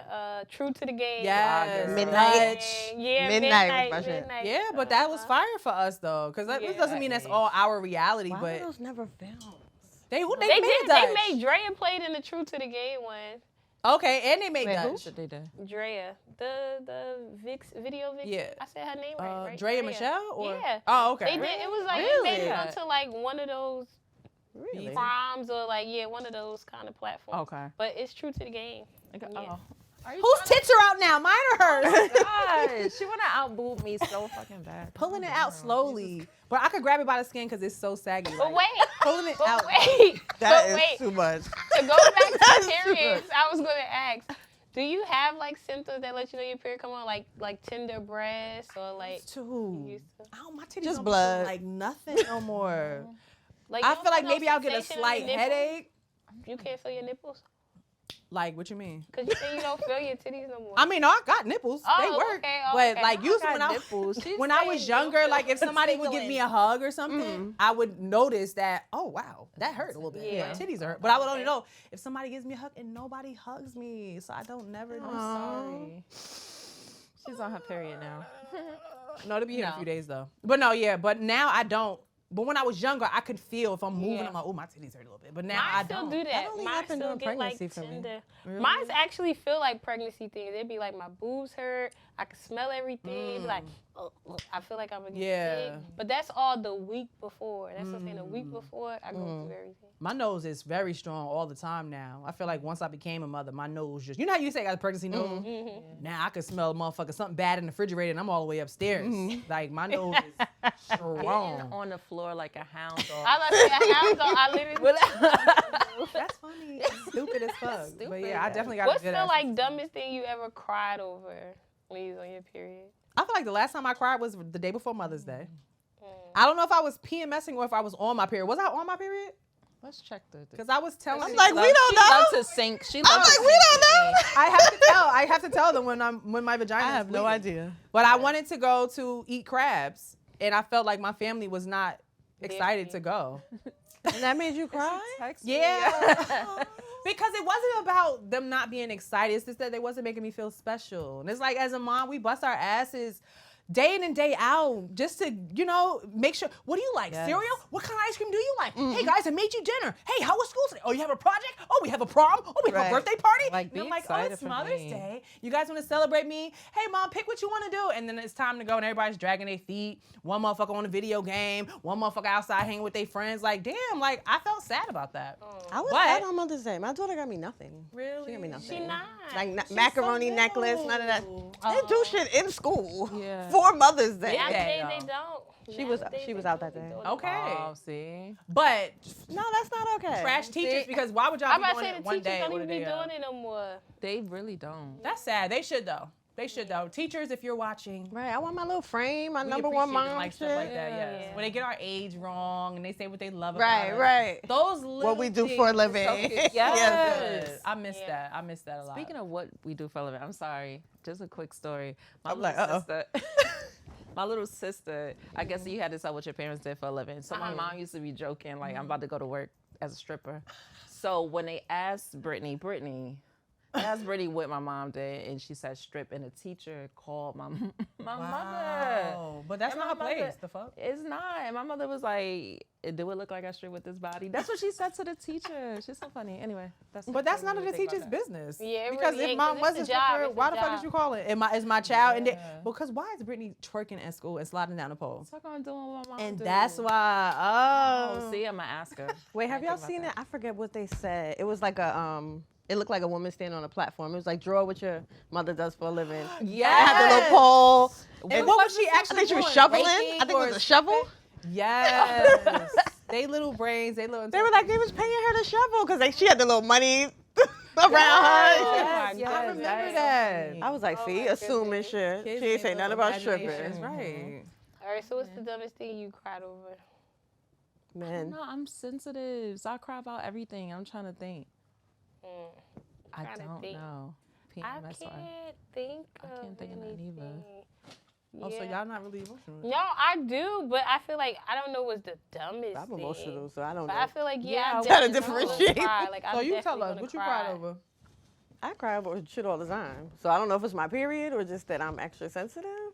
S3: True to the Game.
S1: Yes.
S4: Midnight.
S3: Yeah,
S4: Midnight was my shit.
S3: Midnight.
S1: Yeah, but that was fire for us though, because that this doesn't mean that's all our reality,
S4: Why
S1: but
S4: were those never filmed?
S1: they
S3: They
S1: made
S3: did.
S1: Dutch.
S3: They made Drea played in the True to the Game one.
S1: Okay, and they made
S4: Wait, who?
S1: Dutch.
S2: What they did.
S3: Drea, the video vixen.
S1: Yeah.
S3: I said her name right?
S1: Drea Michelle or
S3: Yeah.
S1: Oh, okay.
S3: They did. It was like
S2: Really?
S3: they made it go to like one of those
S4: Really?
S3: proms or like one of those kind of platforms.
S2: Okay.
S3: But it's True to the Game.
S2: Okay.
S3: Yeah.
S2: Oh. Are you
S1: Whose tits are out now? Mine or hers?
S2: God, she wanna outboob me so fucking bad.
S1: Pulling it out slowly, but I could grab it by the skin because it's so saggy.
S3: But
S1: like,
S3: wait,
S1: pulling it
S3: but
S1: out.
S3: wait,
S4: That
S3: but
S4: is
S3: wait.
S4: too much.
S3: To go back to
S4: That's
S3: periods, I was gonna ask, do you have like symptoms that let you know your period come on, like tender breasts or like
S1: Too.
S3: used to?
S1: Oh, my titties
S4: Just
S1: don't
S4: blood.
S1: feel like nothing no more.
S3: Like
S1: I
S3: you
S1: feel
S3: don't
S1: like
S3: no
S1: maybe I'll get a
S3: sensation on your
S1: slight
S3: nipples?
S1: headache.
S3: You can't feel your nipples?
S1: Like, what you mean?
S3: Cause you say you don't feel your titties no more.
S1: I mean, no, I got nipples. they
S3: Oh,
S1: work.
S3: okay,
S1: but
S3: okay.
S1: like
S3: I
S1: usually
S2: got
S1: when I
S2: nipples. She's
S1: when I was
S2: saying
S1: younger,
S2: nipples.
S1: like if somebody would give me a hug or something, I would notice that, oh wow, that hurt a little bit.
S3: Yeah.
S1: My titties hurt. But I would only know if somebody gives me a hug and nobody hugs me. So I don't never know.
S2: Sorry. She's on her period now.
S1: No, it'll be here in a few days though. But no, yeah. But now I don't. But when I was younger, I could feel if I'm moving,
S3: Yeah.
S1: I'm like, oh, my titties hurt a little bit. But now
S3: Mine
S1: I
S3: still
S1: don't.
S3: do that.
S4: That only
S3: Mine
S4: happened
S3: still
S4: during
S3: get like
S4: pregnancy for me.
S3: tender.
S1: Really?
S3: Mine's actually feel like pregnancy things. It'd be like my boobs hurt. I can smell everything. It'd be like, I feel like I'm gonna get sick. But that's all the week before. That's what I'm saying. The week before, I go through everything.
S1: My nose is very strong all the time now. I feel like once I became a mother, my nose just, you know how you say I got a pregnancy nose? Now I can smell motherfucker something bad in the refrigerator and I'm all the way upstairs. Like my nose is strong.
S2: On the floor like a hound dog.
S3: I love to say a hound dog. I literally.
S1: That's funny. It's stupid as fuck. But yeah, I definitely got
S3: What's
S1: a good
S3: the
S1: ass.
S3: like dumbest thing you ever cried over when you was on your period?
S1: I feel like the last time I cried was the day before Mother's Day. I don't know if I was PMSing or if I was on my period. Was I on my period?
S2: Let's check the.
S1: Because I was telling.
S4: I'm like, we don't
S2: She
S4: know.
S2: loves to sink. She loves
S4: I'm
S2: to
S4: like,
S2: sink
S4: we don't
S2: with
S4: know.
S2: me.
S1: I have to tell them when my vagina.
S5: I have no idea.
S1: But I wanted to go to eat crabs, and I felt like my family was not excited to go.
S4: And that made you cry?
S1: Yeah. Because it wasn't about them not being excited. It's just that they wasn't making me feel special. And it's like, as a mom, we bust our asses day in and day out just to, make sure. What do you like?
S5: Yes.
S1: Cereal? What kind of ice cream do you like? Hey, guys, I made you dinner. Hey, how was school today? Oh, you have a project? Oh, we have a prom? Oh, we have a
S4: Right.
S1: birthday party?
S2: Like,
S1: and
S2: be
S1: I'm like, oh,
S2: excited
S1: it's
S2: for
S1: Mother's
S2: me.
S1: Day. You guys want to celebrate me? Hey, Mom, pick what you want to do. And then it's time to go, and everybody's dragging their feet. One motherfucker on a video game. One motherfucker outside hanging with their friends. Like, damn, like, I felt sad about that.
S4: I was
S1: But-
S4: sad on Mother's Day. My daughter got me nothing.
S1: Really?
S4: She got me nothing.
S3: She not.
S4: Like
S1: She's
S4: macaroni
S1: so
S4: necklace, none of that. They do shit in school
S2: Yeah.
S4: for Mother's Day.
S3: Nowadays
S1: though.
S3: they don't.
S4: She was
S3: Nowadays,
S4: out
S3: they
S4: that day.
S3: don't.
S1: Okay.
S2: Oh, see.
S1: But
S4: No, that's not okay.
S1: trash teachers, because why would y'all
S3: I'm
S1: be
S3: about to
S1: doing
S3: say
S1: it
S3: the
S1: one
S3: teachers
S1: day?
S3: don't
S1: What
S3: even
S1: a
S3: be
S1: day
S3: doing it no more.
S2: They really don't.
S1: That's sad. They should though. They should though. Teachers, if you're watching,
S4: Right, I want my little frame, my
S1: we
S4: number one
S1: appreciate
S4: mom
S1: like
S4: shit.
S1: stuff like that. Yes.
S3: Yeah.
S1: When they get our age wrong and they say what they love about
S4: Right,
S1: us.
S4: right.
S1: Those little
S4: What we do
S1: things
S4: for a
S1: are so
S4: living.
S1: cute.
S2: Yes.
S1: Yes. I miss
S3: Yeah.
S1: that. I miss that a lot.
S2: Speaking of what we do for a living, I'm sorry. Just a quick story. My
S4: I'm
S2: little
S4: like,
S2: sister. My little sister, I guess you had to tell what your parents did for a living. So my mom used to be joking, like, I'm about to go to work as a stripper. So when they asked Brittany what my mom did, and she said strip, and a teacher called my mother.
S1: Wow. But that's
S2: And
S1: not her
S2: my mother-
S1: place. The fuck?
S2: It's not. And my mother was like, do it look like I strip with this body? That's what she said to the teacher. She's so funny. Anyway,
S1: But that's none of the
S2: think about
S1: teacher's
S2: that.
S1: business.
S3: Yeah, it
S1: because
S3: really
S1: if
S3: ain't,
S1: mom
S3: 'cause
S1: was
S3: it's
S1: a
S3: a job,
S1: stripper,
S3: it's
S1: why
S3: a
S1: the fuck
S3: job.
S1: is you calling? Is my child? And
S2: Yeah.
S1: because why is Brittany twerking at school and sliding down the pole?
S2: Fuck on doing what mom
S1: And
S2: do.
S1: that's why.
S2: Oh, see, I'm gonna ask her.
S4: Wait, have
S2: I
S4: y'all
S2: think about
S4: seen
S2: that.
S4: it? I forget what they said. It was like a it looked like a woman standing on a platform. It was like, draw what your mother does for a living.
S1: Yes.
S4: It had the little pole.
S1: And what was she
S4: I
S1: actually
S4: think she was
S1: doing?
S4: shoveling.
S1: Raking
S4: I think it
S1: or
S4: was a shovel.
S1: Yes. They little brains. They little.
S4: They were like, they was paying her to shovel because she had the little money around her.
S1: Yes,
S3: Oh my
S1: I
S3: goodness.
S1: remember that.
S4: I was like,
S3: Oh
S4: see,
S3: my
S4: assuming
S3: goodness.
S4: shit.
S1: Kids
S4: She ain't
S1: need
S4: say
S1: a
S4: nothing
S1: little
S4: about stripping.
S1: imagination. Right.
S3: All right, so what's the dumbest thing you cried over?
S4: Man.
S2: No, I'm sensitive, so I cry about everything. I'm trying to think. I
S3: Trying to
S2: don't
S3: think.
S2: know.
S3: I
S2: PMS
S3: can't
S2: or-
S3: think of
S2: can't think of none either.
S3: anything.
S1: Oh, so
S3: Yeah.
S1: y'all not really emotional?
S3: No, I do, but I feel like I don't know what's the dumbest
S4: I'm
S3: thing.
S4: emotional, so I don't
S3: But
S4: know.
S3: I feel like
S2: Yeah,
S3: I
S2: I
S4: gotta
S3: definitely
S4: differentiate.
S3: gonna cry. Like,
S1: So
S3: I'm
S1: you tell
S3: definitely
S1: us
S3: gonna
S1: what you
S3: cry.
S1: cried over.
S4: I cry over shit all the time. So I don't know if it's my period or just that I'm extra sensitive.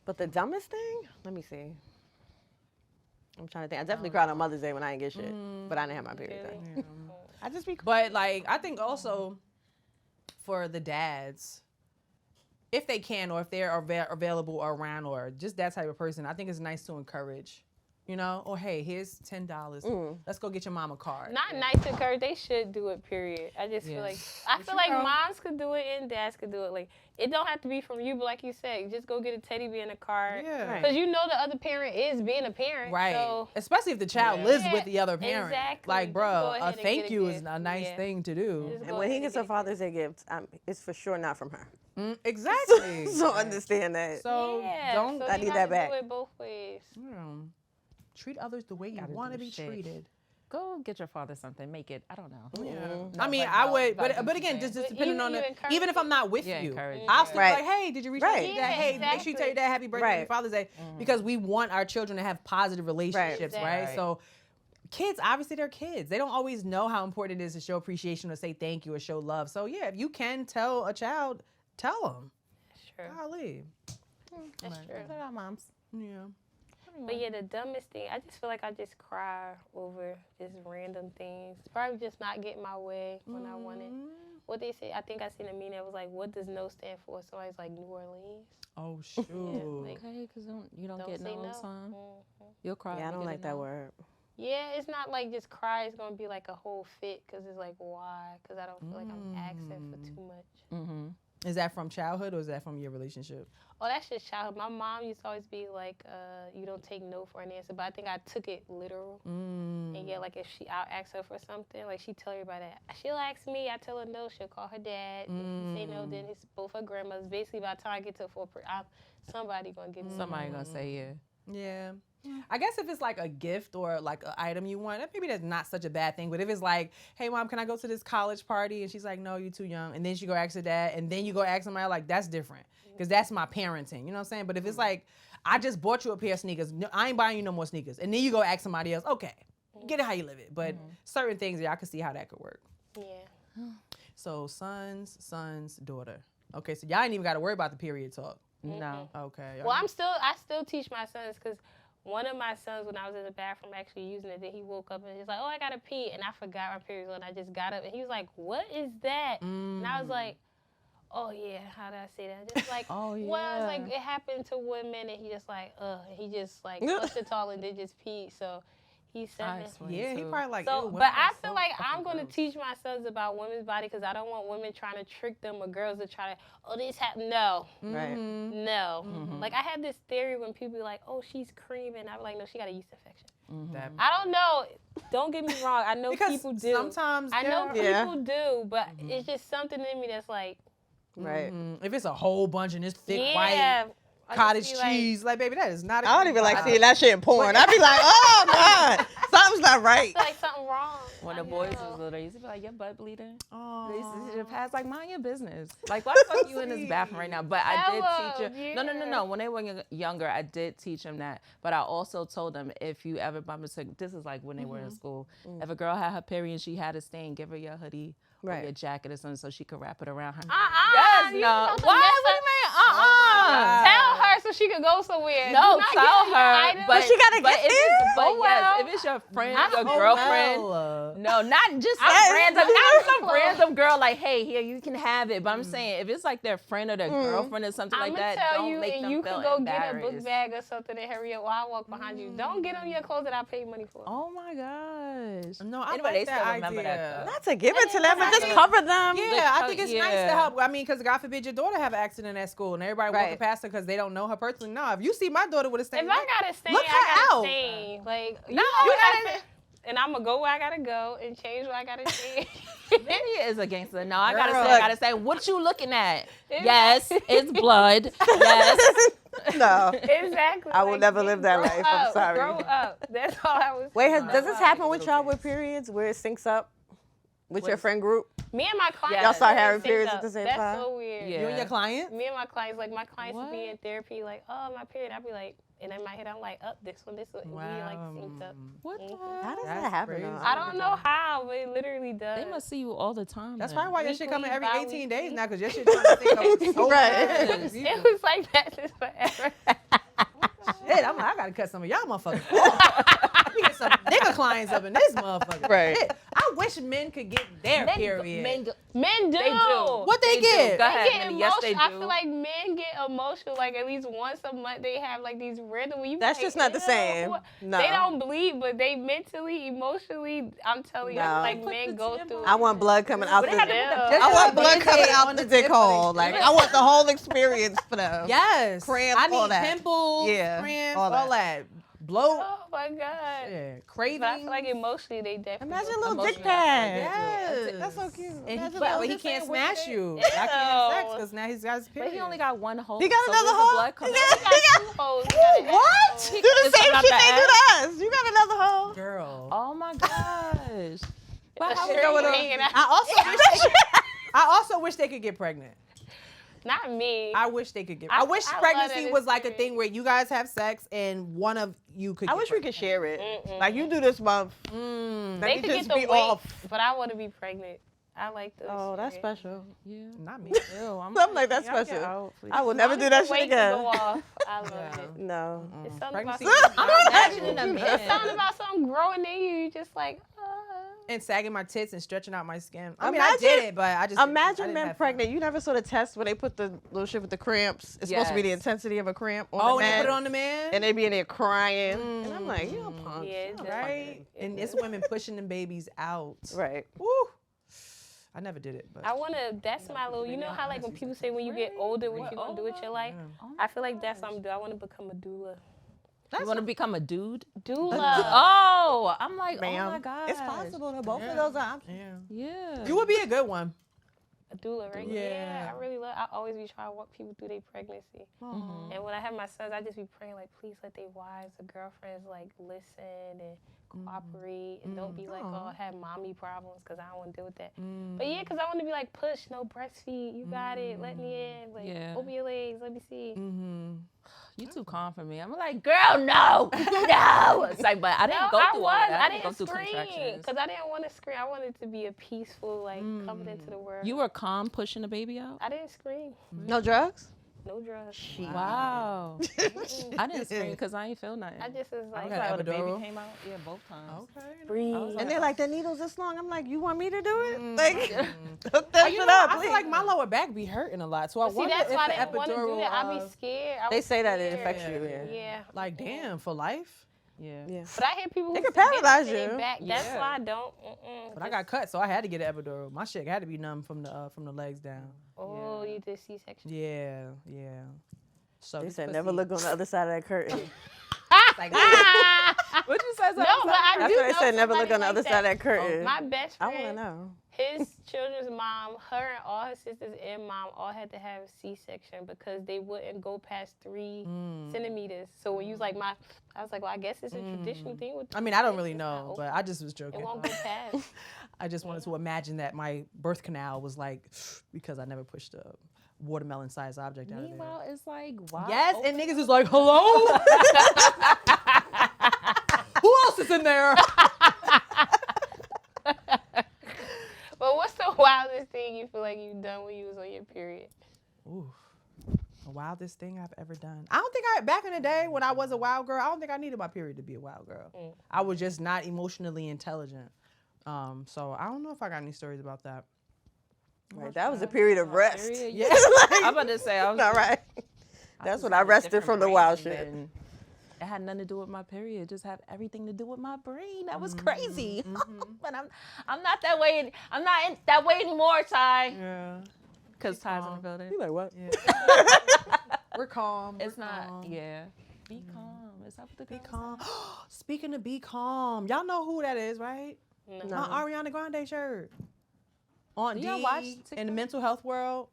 S4: But the dumbest thing? Let me see. I'm trying to think. I definitely cried on Mother's Day when I didn't get shit. But I didn't have my period then. I just be
S1: But like, I think also for the dads, if they can or if they're available or around or just that type of person, I think it's nice to encourage. You know, or hey, here's $10. Let's go get your mom a card.
S3: Not nice to encourage. They should do it. Period. I just feel like moms could do it and dads could do it. Like it don't have to be from you, but like you said, just go get a teddy bear and a card.
S1: Yeah.
S4: Right.
S3: Because you know the other parent is being a parent.
S1: Right.
S3: So
S1: Especially if the child lives with the other parent.
S3: Exactly.
S1: Like,
S3: Just
S1: bro,
S3: go
S1: a
S3: ahead and
S1: thank
S3: get a
S1: you is
S3: gift.
S1: a nice
S3: Yeah.
S1: thing to do.
S3: Just
S4: And
S3: go
S4: when he
S3: ahead
S4: gets
S3: and
S4: a
S3: get
S4: Father's Day gift, it's for sure not from her.
S1: Exactly.
S4: So understand that.
S1: So
S3: Yeah,
S1: don't
S3: so
S4: I
S3: you
S4: need
S3: gotta
S4: that back.
S3: Do it both ways.
S1: treat others the way you
S2: Gotta
S1: want to
S2: do
S1: be
S2: shit.
S1: treated.
S2: Go get your father something. Make it. I don't know.
S1: Yeah. I mean, I would, but again, just
S3: But
S1: depending
S3: you
S1: on the,
S3: encourage
S1: even if I'm not with
S2: Yeah,
S1: you,
S2: encourage it.
S1: I'll still
S4: Right.
S1: be like, hey, did you reach out to
S4: Right.
S1: your dad? Hey, make sure you
S3: exactly.
S1: tell your dad happy birthday and
S4: Right.
S1: Father's Day, because we want our children to have positive relationships, right?
S3: Exactly.
S1: So kids, obviously they're kids. They don't always know how important it is to show appreciation or say thank you or show love. So yeah, if you can tell a child, tell them.
S3: Sure.
S1: Golly.
S3: That's true.
S2: What about moms?
S1: Yeah.
S3: But yeah, the dumbest thing, I just feel like I just cry over just random things. Probably just not getting my way when I want it. what they say. I think I seen a meme that was like, what does no stand for? Somebody's like New Orleans.
S1: Oh shoot.
S3: like-
S2: Okay, because you don't get
S3: say
S2: no
S3: no.
S2: time.
S3: Mhm.
S2: You'll cry.
S4: Yeah, I
S2: if you
S4: don't
S2: get a
S4: like that
S2: no.
S4: word.
S3: Yeah, it's not like just cry. It's gonna be like a whole fit because it's like why? Because I don't feel like I'm asking for too much.
S2: Mm-hmm.
S1: Is that from childhood or is that from your relationship?
S3: Oh, that's just childhood. My mom used to always be like, you don't take no for an answer, but I think I took it literal. And yeah, like if I'll ask her for something, like she tell everybody that. She'll ask me, I tell her no, she'll call her dad. If she say no, then it's both her grandmothers. Basically, by the time I get to somebody gonna give me
S2: Somebody gonna say yeah.
S1: Yeah. I guess if it's like a gift or like an item you want, maybe that's not such a bad thing. But if it's like, hey, mom, can I go to this college party? And she's like, no, you're too young. And then she go ask her dad. And then you go ask somebody, like, that's different. Because that's my parenting. You know what I'm saying? But if it's like, I just bought you a pair of sneakers. No, I ain't buying you no more sneakers. And then you go ask somebody else, okay, get it how you live it. But certain things, yeah, I can see how that could work.
S3: Yeah.
S1: So sons, daughter. Okay, so y'all ain't even got to worry about the period talk.
S2: No.
S1: Okay.
S3: Well, I still teach my sons because one of my sons, when I was in the bathroom actually using it, then he woke up and he's like, oh, I gotta pee. And I forgot my period was on. I just got up and he was like, what is that? And I was like, oh yeah, how did I say that? Just like,
S2: Oh,
S3: well, I was
S2: yeah.
S3: like, it happened to women and he just like, he just like flushed it all and then just peed. So he said
S2: I
S3: that.
S2: explained
S1: Yeah, he
S2: too.
S1: probably like,
S3: So,
S1: ew,
S3: but
S1: women
S3: I
S1: are
S3: feel
S1: so
S3: like
S1: fucking
S3: I'm going to
S1: gross.
S3: teach my sons about women's body because I don't want women trying to trick them or girls to try to, oh, this happened. No.
S4: Right.
S3: No. Like, I had this theory when people be like, oh, she's creaming. I was like, no, she got a yeast infection.
S1: That-
S3: I don't know. Don't get me wrong. I know
S1: because
S3: people do.
S1: sometimes
S3: I know
S1: there-
S4: Yeah.
S3: people do, but it's just something in me that's like,
S4: Right.
S1: If it's a whole bunch and it's thick
S3: yeah.
S1: white
S3: I just
S1: cottage
S3: be like,
S1: cheese, like baby, that is not.
S4: I don't even like seeing that shit in porn. I'd be like, oh God, something's not right.
S3: I feel like something wrong.
S2: When
S3: I
S2: the boys
S3: know.
S2: was little, they used to be like, your butt bleeding.
S1: Oh,
S2: They used to pass like, mind your business. Like, why the fuck you in this bathroom right now? But I did teach
S3: Hello,
S2: them.
S3: yeah.
S2: No. When they were younger, I did teach them that. But I also told them, if you ever bump into, this is like when they were in school. If a girl had her period and she had a stain, give her your hoodie or
S4: Right.
S2: your jacket or something so she could wrap it around her.
S3: Yes,
S2: no.
S3: you supposed to
S2: Why?
S3: mess
S2: What do
S3: up-
S2: you mean?
S3: Tell her so she could go somewhere.
S2: No,
S3: Do not
S2: tell
S3: give your
S2: her.
S3: item.
S2: But
S4: she gotta
S2: but
S4: get
S2: if
S4: there?
S2: it's, but
S3: Oh,
S2: yes,
S3: well.
S2: if it's your friend,
S3: I
S2: your
S3: don't
S2: girlfriend.
S1: well,
S2: No, not just some
S4: Yes.
S2: random, not some random girl like, hey, here, you can have it. But I'm saying, if it's like their friend or their girlfriend or something
S3: I'm
S2: like
S3: gonna
S2: that,
S3: tell
S2: don't
S3: you,
S2: make
S3: and
S2: them
S3: you
S2: feel
S3: could go get a
S2: embarrassed.
S3: book bag or something and hurry up while I walk behind you. Don't get on your clothes that I paid money for.
S2: Oh my gosh.
S1: no, I
S2: Anyway,
S1: like
S2: they
S1: that
S2: still remember
S1: idea.
S2: that, though.
S4: Not to give it to them, but just cover them.
S1: Yeah, I think it's nice to
S2: yeah.
S1: help. I mean, because God forbid your daughter have an accident at school and everybody walking
S4: Right.
S1: past her because they don't know her personally. No, if you see my daughter with a stain,
S3: If I gotta stain,
S1: look her
S3: I gotta
S1: out.
S3: stain. Like,
S2: No,
S3: you
S2: you
S3: gotta. And I'm gonna go where I gotta go and change where I gotta change.
S2: Minnie is a gangster. No, I gotta
S1: Girl.
S2: say, I gotta say, what you looking at? Yes, it's blood. Yes.
S4: No.
S3: Exactly.
S4: I will
S3: like,
S4: never live that
S3: grow
S4: life. I'm
S3: up,
S4: sorry.
S3: Grow up. That's all I was.
S4: Wait,
S3: saying.
S4: does this happen with
S1: Little
S4: y'all
S1: kids.
S4: with periods where it syncs up with your friend group?
S3: Me and my clients.
S2: Y'all start
S4: having
S3: sync
S4: periods
S3: up.
S4: at the same
S3: That's
S4: time?
S3: so weird.
S2: Yeah.
S1: You and your client?
S3: Me and my clients, like my clients would be
S2: What?
S3: in therapy, like, oh, my period. I'd be like, and in my head, I'm like, up this one. We like synced up.
S2: What the
S4: How
S2: heck?
S4: does
S1: That's
S4: that happen?
S1: crazy.
S4: though?
S3: I don't know how, but it literally does.
S2: They must see you all the time.
S1: That's
S2: then.
S1: probably why your shit
S3: Weekly,
S1: coming every 18
S3: bi-weekly.
S1: days now because your shit trying to think of
S4: Right.
S3: It was like that since forever.
S1: Shit, I'm like, I gotta cut some of y'all motherfuckers off. We get some nigga clients up in this motherfucker.
S4: Right.
S1: Shit, I wish men could get their period.
S3: Men do.
S2: They do.
S1: What they
S2: do.
S1: get?
S2: Go
S3: They
S2: ahead,
S3: get
S2: Minnie.
S3: emotional.
S2: Yes, they do.
S3: I feel like men get emotional like at least once a month. They have like these random. You
S4: That's
S3: like,
S4: just not the
S3: ew,
S4: same.
S3: what?
S4: No.
S3: They don't bleed, but they mentally, emotionally. I'm telling you, I
S4: No.
S3: feel like
S2: Put
S3: men
S2: the
S3: go
S2: tip
S3: through.
S2: on
S4: I want blood coming out the.
S3: Just
S4: I want blood coming out the dick hole. Like I want the whole experience for them.
S1: Yes.
S4: Cramps,
S1: I need
S4: all that.
S1: pimples,
S4: Yeah,
S1: cramps,
S4: all
S1: all
S4: that.
S1: that. Blow.
S3: Oh my god.
S1: Yeah.
S3: But
S1: Craving.
S3: I feel like emotionally they definitely.
S4: Imagine a
S3: go
S4: little
S3: through
S4: dick
S3: it.
S4: pad.
S1: Yes.
S4: That's so cute.
S1: And he,
S4: Imagine
S1: but
S4: that.
S1: he can't smash you. I can't have sex because now he's got his period.
S2: But he only got one hole.
S4: He got
S2: so
S4: another
S2: where's the
S4: hole?
S2: blood coming
S4: Yeah.
S2: out?
S3: He got two holes. He got an
S4: What?
S3: asshole.
S4: Do the
S2: It's
S4: same
S2: not
S4: shit
S2: the
S4: they do to
S2: ass.
S4: us. You got another hole.
S1: Girl.
S2: Oh my gosh. But
S3: The
S2: how
S3: straight
S2: going on?
S3: hanging out.
S1: I also wish they could get pregnant.
S3: Not me.
S1: I wish they could get.
S3: I
S1: I wish
S3: love
S1: pregnancy
S3: that
S1: was like a
S3: experience.
S1: thing where you guys have sex and one of you could.
S4: I
S1: get
S4: wish we
S1: pregnant.
S4: could share it. Like you do this month.
S1: Mm,
S4: Let
S3: They
S4: me
S3: could
S4: just
S3: get the
S4: be
S3: weight,
S4: off.
S3: but I want to be pregnant. I like this.
S4: Oh, that's special.
S2: Yeah.
S1: not me.
S2: Ew,
S4: I'm like, that's
S2: y'all get
S4: special.
S2: out, please.
S4: I will never do that shit
S3: Wait to
S4: again.
S3: go off. I love
S1: Yeah.
S3: it.
S4: No.
S3: It's something about
S1: Pregnancy.
S3: something,
S2: I'm not imagining a
S3: it's something
S2: man.
S3: about something growing in you. You just like,
S1: And sagging my tits and stretching out my skin. I mean, I
S4: Imagine-
S1: did it, but I just I
S4: Imagine
S1: didn't
S4: men
S1: have
S4: pregnant. You never saw the test where they put the little shit with the cramps. It's supposed to be the
S2: Yes.
S4: intensity of a cramp on
S1: fun. Oh,
S4: the
S1: and they
S4: man.
S1: put it on the man.
S4: And they be in there crying. And I'm like, you punk.
S3: Yeah, it does.
S1: Right? And it's women pushing them babies out.
S4: Right.
S1: Woo. I never did it, but
S3: I wanna. That's my little. You know how like when people say when you get older, what you gonna do with your life? I feel like that's what I'm doing. I wanna become a doula.
S2: You want to become a dude?
S3: Doula.
S2: Oh, I'm like,
S4: Ma'am.
S2: oh my god.
S4: It's possible though. Both of those are options.
S1: yeah.
S2: Yeah.
S1: You would be a good one.
S3: A doula, right?
S1: Yeah.
S3: I really love. I always be trying to walk people through their pregnancy. And when I have my sons, I just be praying like, please let their wives or girlfriends like listen and cooperate and don't be like, oh, I have mommy problems because I don't want to deal with that. But yeah, because I want to be like, push, no breastfeed. You got it. Let me in. Like,
S2: Yeah.
S3: open your legs. Let me see.
S2: You too calm for me. I'm like, girl, no, no. It's like, but I didn't go through all that.
S3: I
S2: didn't go
S3: didn't
S2: through
S3: scream
S2: contractions.
S3: because I didn't want to scream. I wanted to be a peaceful, like, coming into the world.
S2: You were calm pushing the baby out?
S3: I didn't scream.
S4: No drugs?
S3: No drugs.
S2: Wow. I didn't scream because I ain't feel nothing.
S3: I just was like,
S1: got
S2: When the baby
S1: epidural.
S2: came out, yeah, both times.
S1: Okay.
S3: breathe.
S4: And they're like, the needle's this long. I'm like, you want me to do it? Like, hook that
S1: You
S4: shit
S1: know,
S4: up,
S1: I
S4: please.
S1: feel like my lower back be hurting a lot, so I
S3: See,
S1: wonder
S3: that's
S1: if
S3: why
S1: the
S3: I didn't want to do
S1: epidural.
S3: that. I be scared. I
S4: They
S3: was
S4: say that it
S3: scared.
S4: affects you, yeah.
S3: Yeah.
S1: Like, damn, for life.
S2: Yeah.
S4: Yeah.
S3: But I hear people who
S4: It can
S3: forget to
S4: paralyze
S3: sit it
S4: you.
S3: back. That's
S2: Yeah.
S3: why I don't.
S1: But I got cut, so I had to get an epidural. My shit had to be numb from the legs down.
S3: Oh, you did C-section.
S1: Yeah. So
S4: They
S1: this
S4: said
S1: pussy-
S4: never look on the other side of that curtain.
S1: Like,
S2: What you say?
S3: No, but I
S4: That's
S3: do
S4: what they
S3: know
S4: said, never look
S3: somebody
S4: on the
S3: like
S4: other
S3: that.
S4: side of that curtain.
S3: My best
S4: I want to
S3: friend,
S4: know.
S3: his children's mom, her and all her sisters and mom all had to have C-section because they wouldn't go past 3 centimeters. So when you was like I was like, well, I guess it's a traditional thing. With
S1: I mean, I don't
S3: kids.
S1: really
S3: It's not
S1: know,
S3: open.
S1: but I just was
S3: It
S1: joking.
S3: won't go past.
S1: I just wanted to imagine that my birth canal was like, because I never pushed a watermelon-sized object out of there.
S2: Meanwhile, it's like, wow.
S1: Yes, and niggas is like, hello? Who else is in there?
S3: But what's the wildest thing you feel like you've done when you was on your period?
S1: Ooh, the wildest thing I've ever done. I don't think back in the day when I was a wild girl, I don't think I needed my period to be a wild girl. I was just not emotionally intelligent. So I don't know if I got any stories about that.
S4: Right, that was a period of rest.
S2: Yeah. I'm about to say, I was
S4: All right. That's when I rested from the wild shit.
S2: It had nothing to do with my period. It just had everything to do with my brain. That was crazy. But I'm not that way. I'm not in that way anymore, Ty.
S1: Yeah.
S2: Because Ty's in the building.
S4: You like what?
S1: We're calm.
S2: It's
S1: we're
S2: not.
S1: calm.
S2: Yeah. Be calm. Is that what the
S1: Be
S2: girls
S1: calm. Speaking of be calm, y'all know who that is, right?
S3: No.
S1: My Ariana Grande shirt. Aunt
S2: Do y'all
S1: D
S2: watch
S1: in the
S2: TikTok?
S1: mental health world.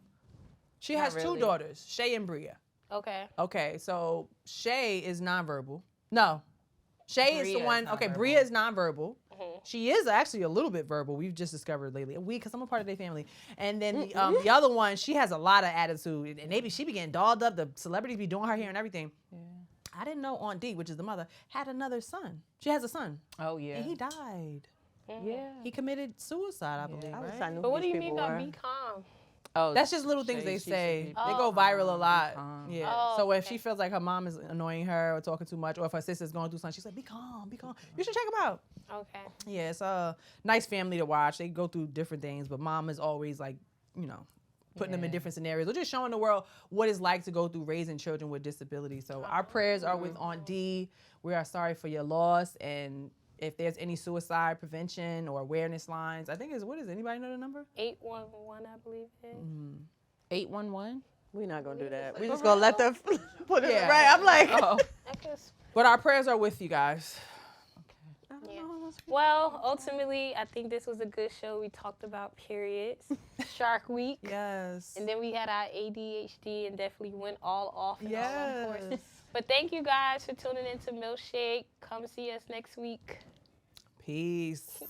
S1: She
S2: Not
S1: has
S2: really.
S1: 2 daughters, Shay and Bria.
S3: Okay.
S1: Okay, so Shay is nonverbal. No, Shay is the
S2: Bria
S1: one.
S2: is
S1: Okay,
S2: nonverbal.
S1: Bria is nonverbal. She is actually a little bit verbal. We've just discovered lately. Because I'm a part of their family. And then the other one, she has a lot of attitude, and she be getting dolled up. The celebrities be doing her hair and everything. Yeah. I didn't know Aunt D, which is the mother, had another son. She has a son,
S2: Oh, yeah.
S1: and he died.
S2: Yeah.
S1: He committed suicide, I believe. Right?
S3: But what do you mean by be calm?
S2: Oh,
S1: That's just little things
S2: Shay,
S1: they
S2: she
S1: say.
S2: should be
S1: They go viral a lot.
S2: calm.
S1: Yeah.
S3: Oh,
S1: So if
S3: okay.
S1: she feels like her mom is annoying her or talking too much, or if her sister's going through something, she's like, be calm, be calm. You should check them out.
S3: Okay.
S1: Yeah, it's a nice family to watch. They go through different things, but mom is always like, putting them in different scenarios or just showing the world what it's like to go through raising children with disabilities. So our prayers are with Aunt D. We are sorry for your loss, and if there's any suicide prevention or awareness lines, I think what is it? Anybody know the number?
S3: 811, I believe it is.
S2: 811?
S4: We're not going to do that. We're just going to let them put it
S1: Yeah.
S4: right. I'm like,
S2: Oh.
S3: I guess.
S1: But our prayers are with you guys.
S3: Yeah. Well, ultimately, I think this was a good show. We talked about periods, Shark Week,
S1: Yes.
S3: and then we had our ADHD and definitely went all off and all on course.
S1: Yes.
S3: But thank you guys for tuning in to Milfshake. Come see us next week.
S1: Peace.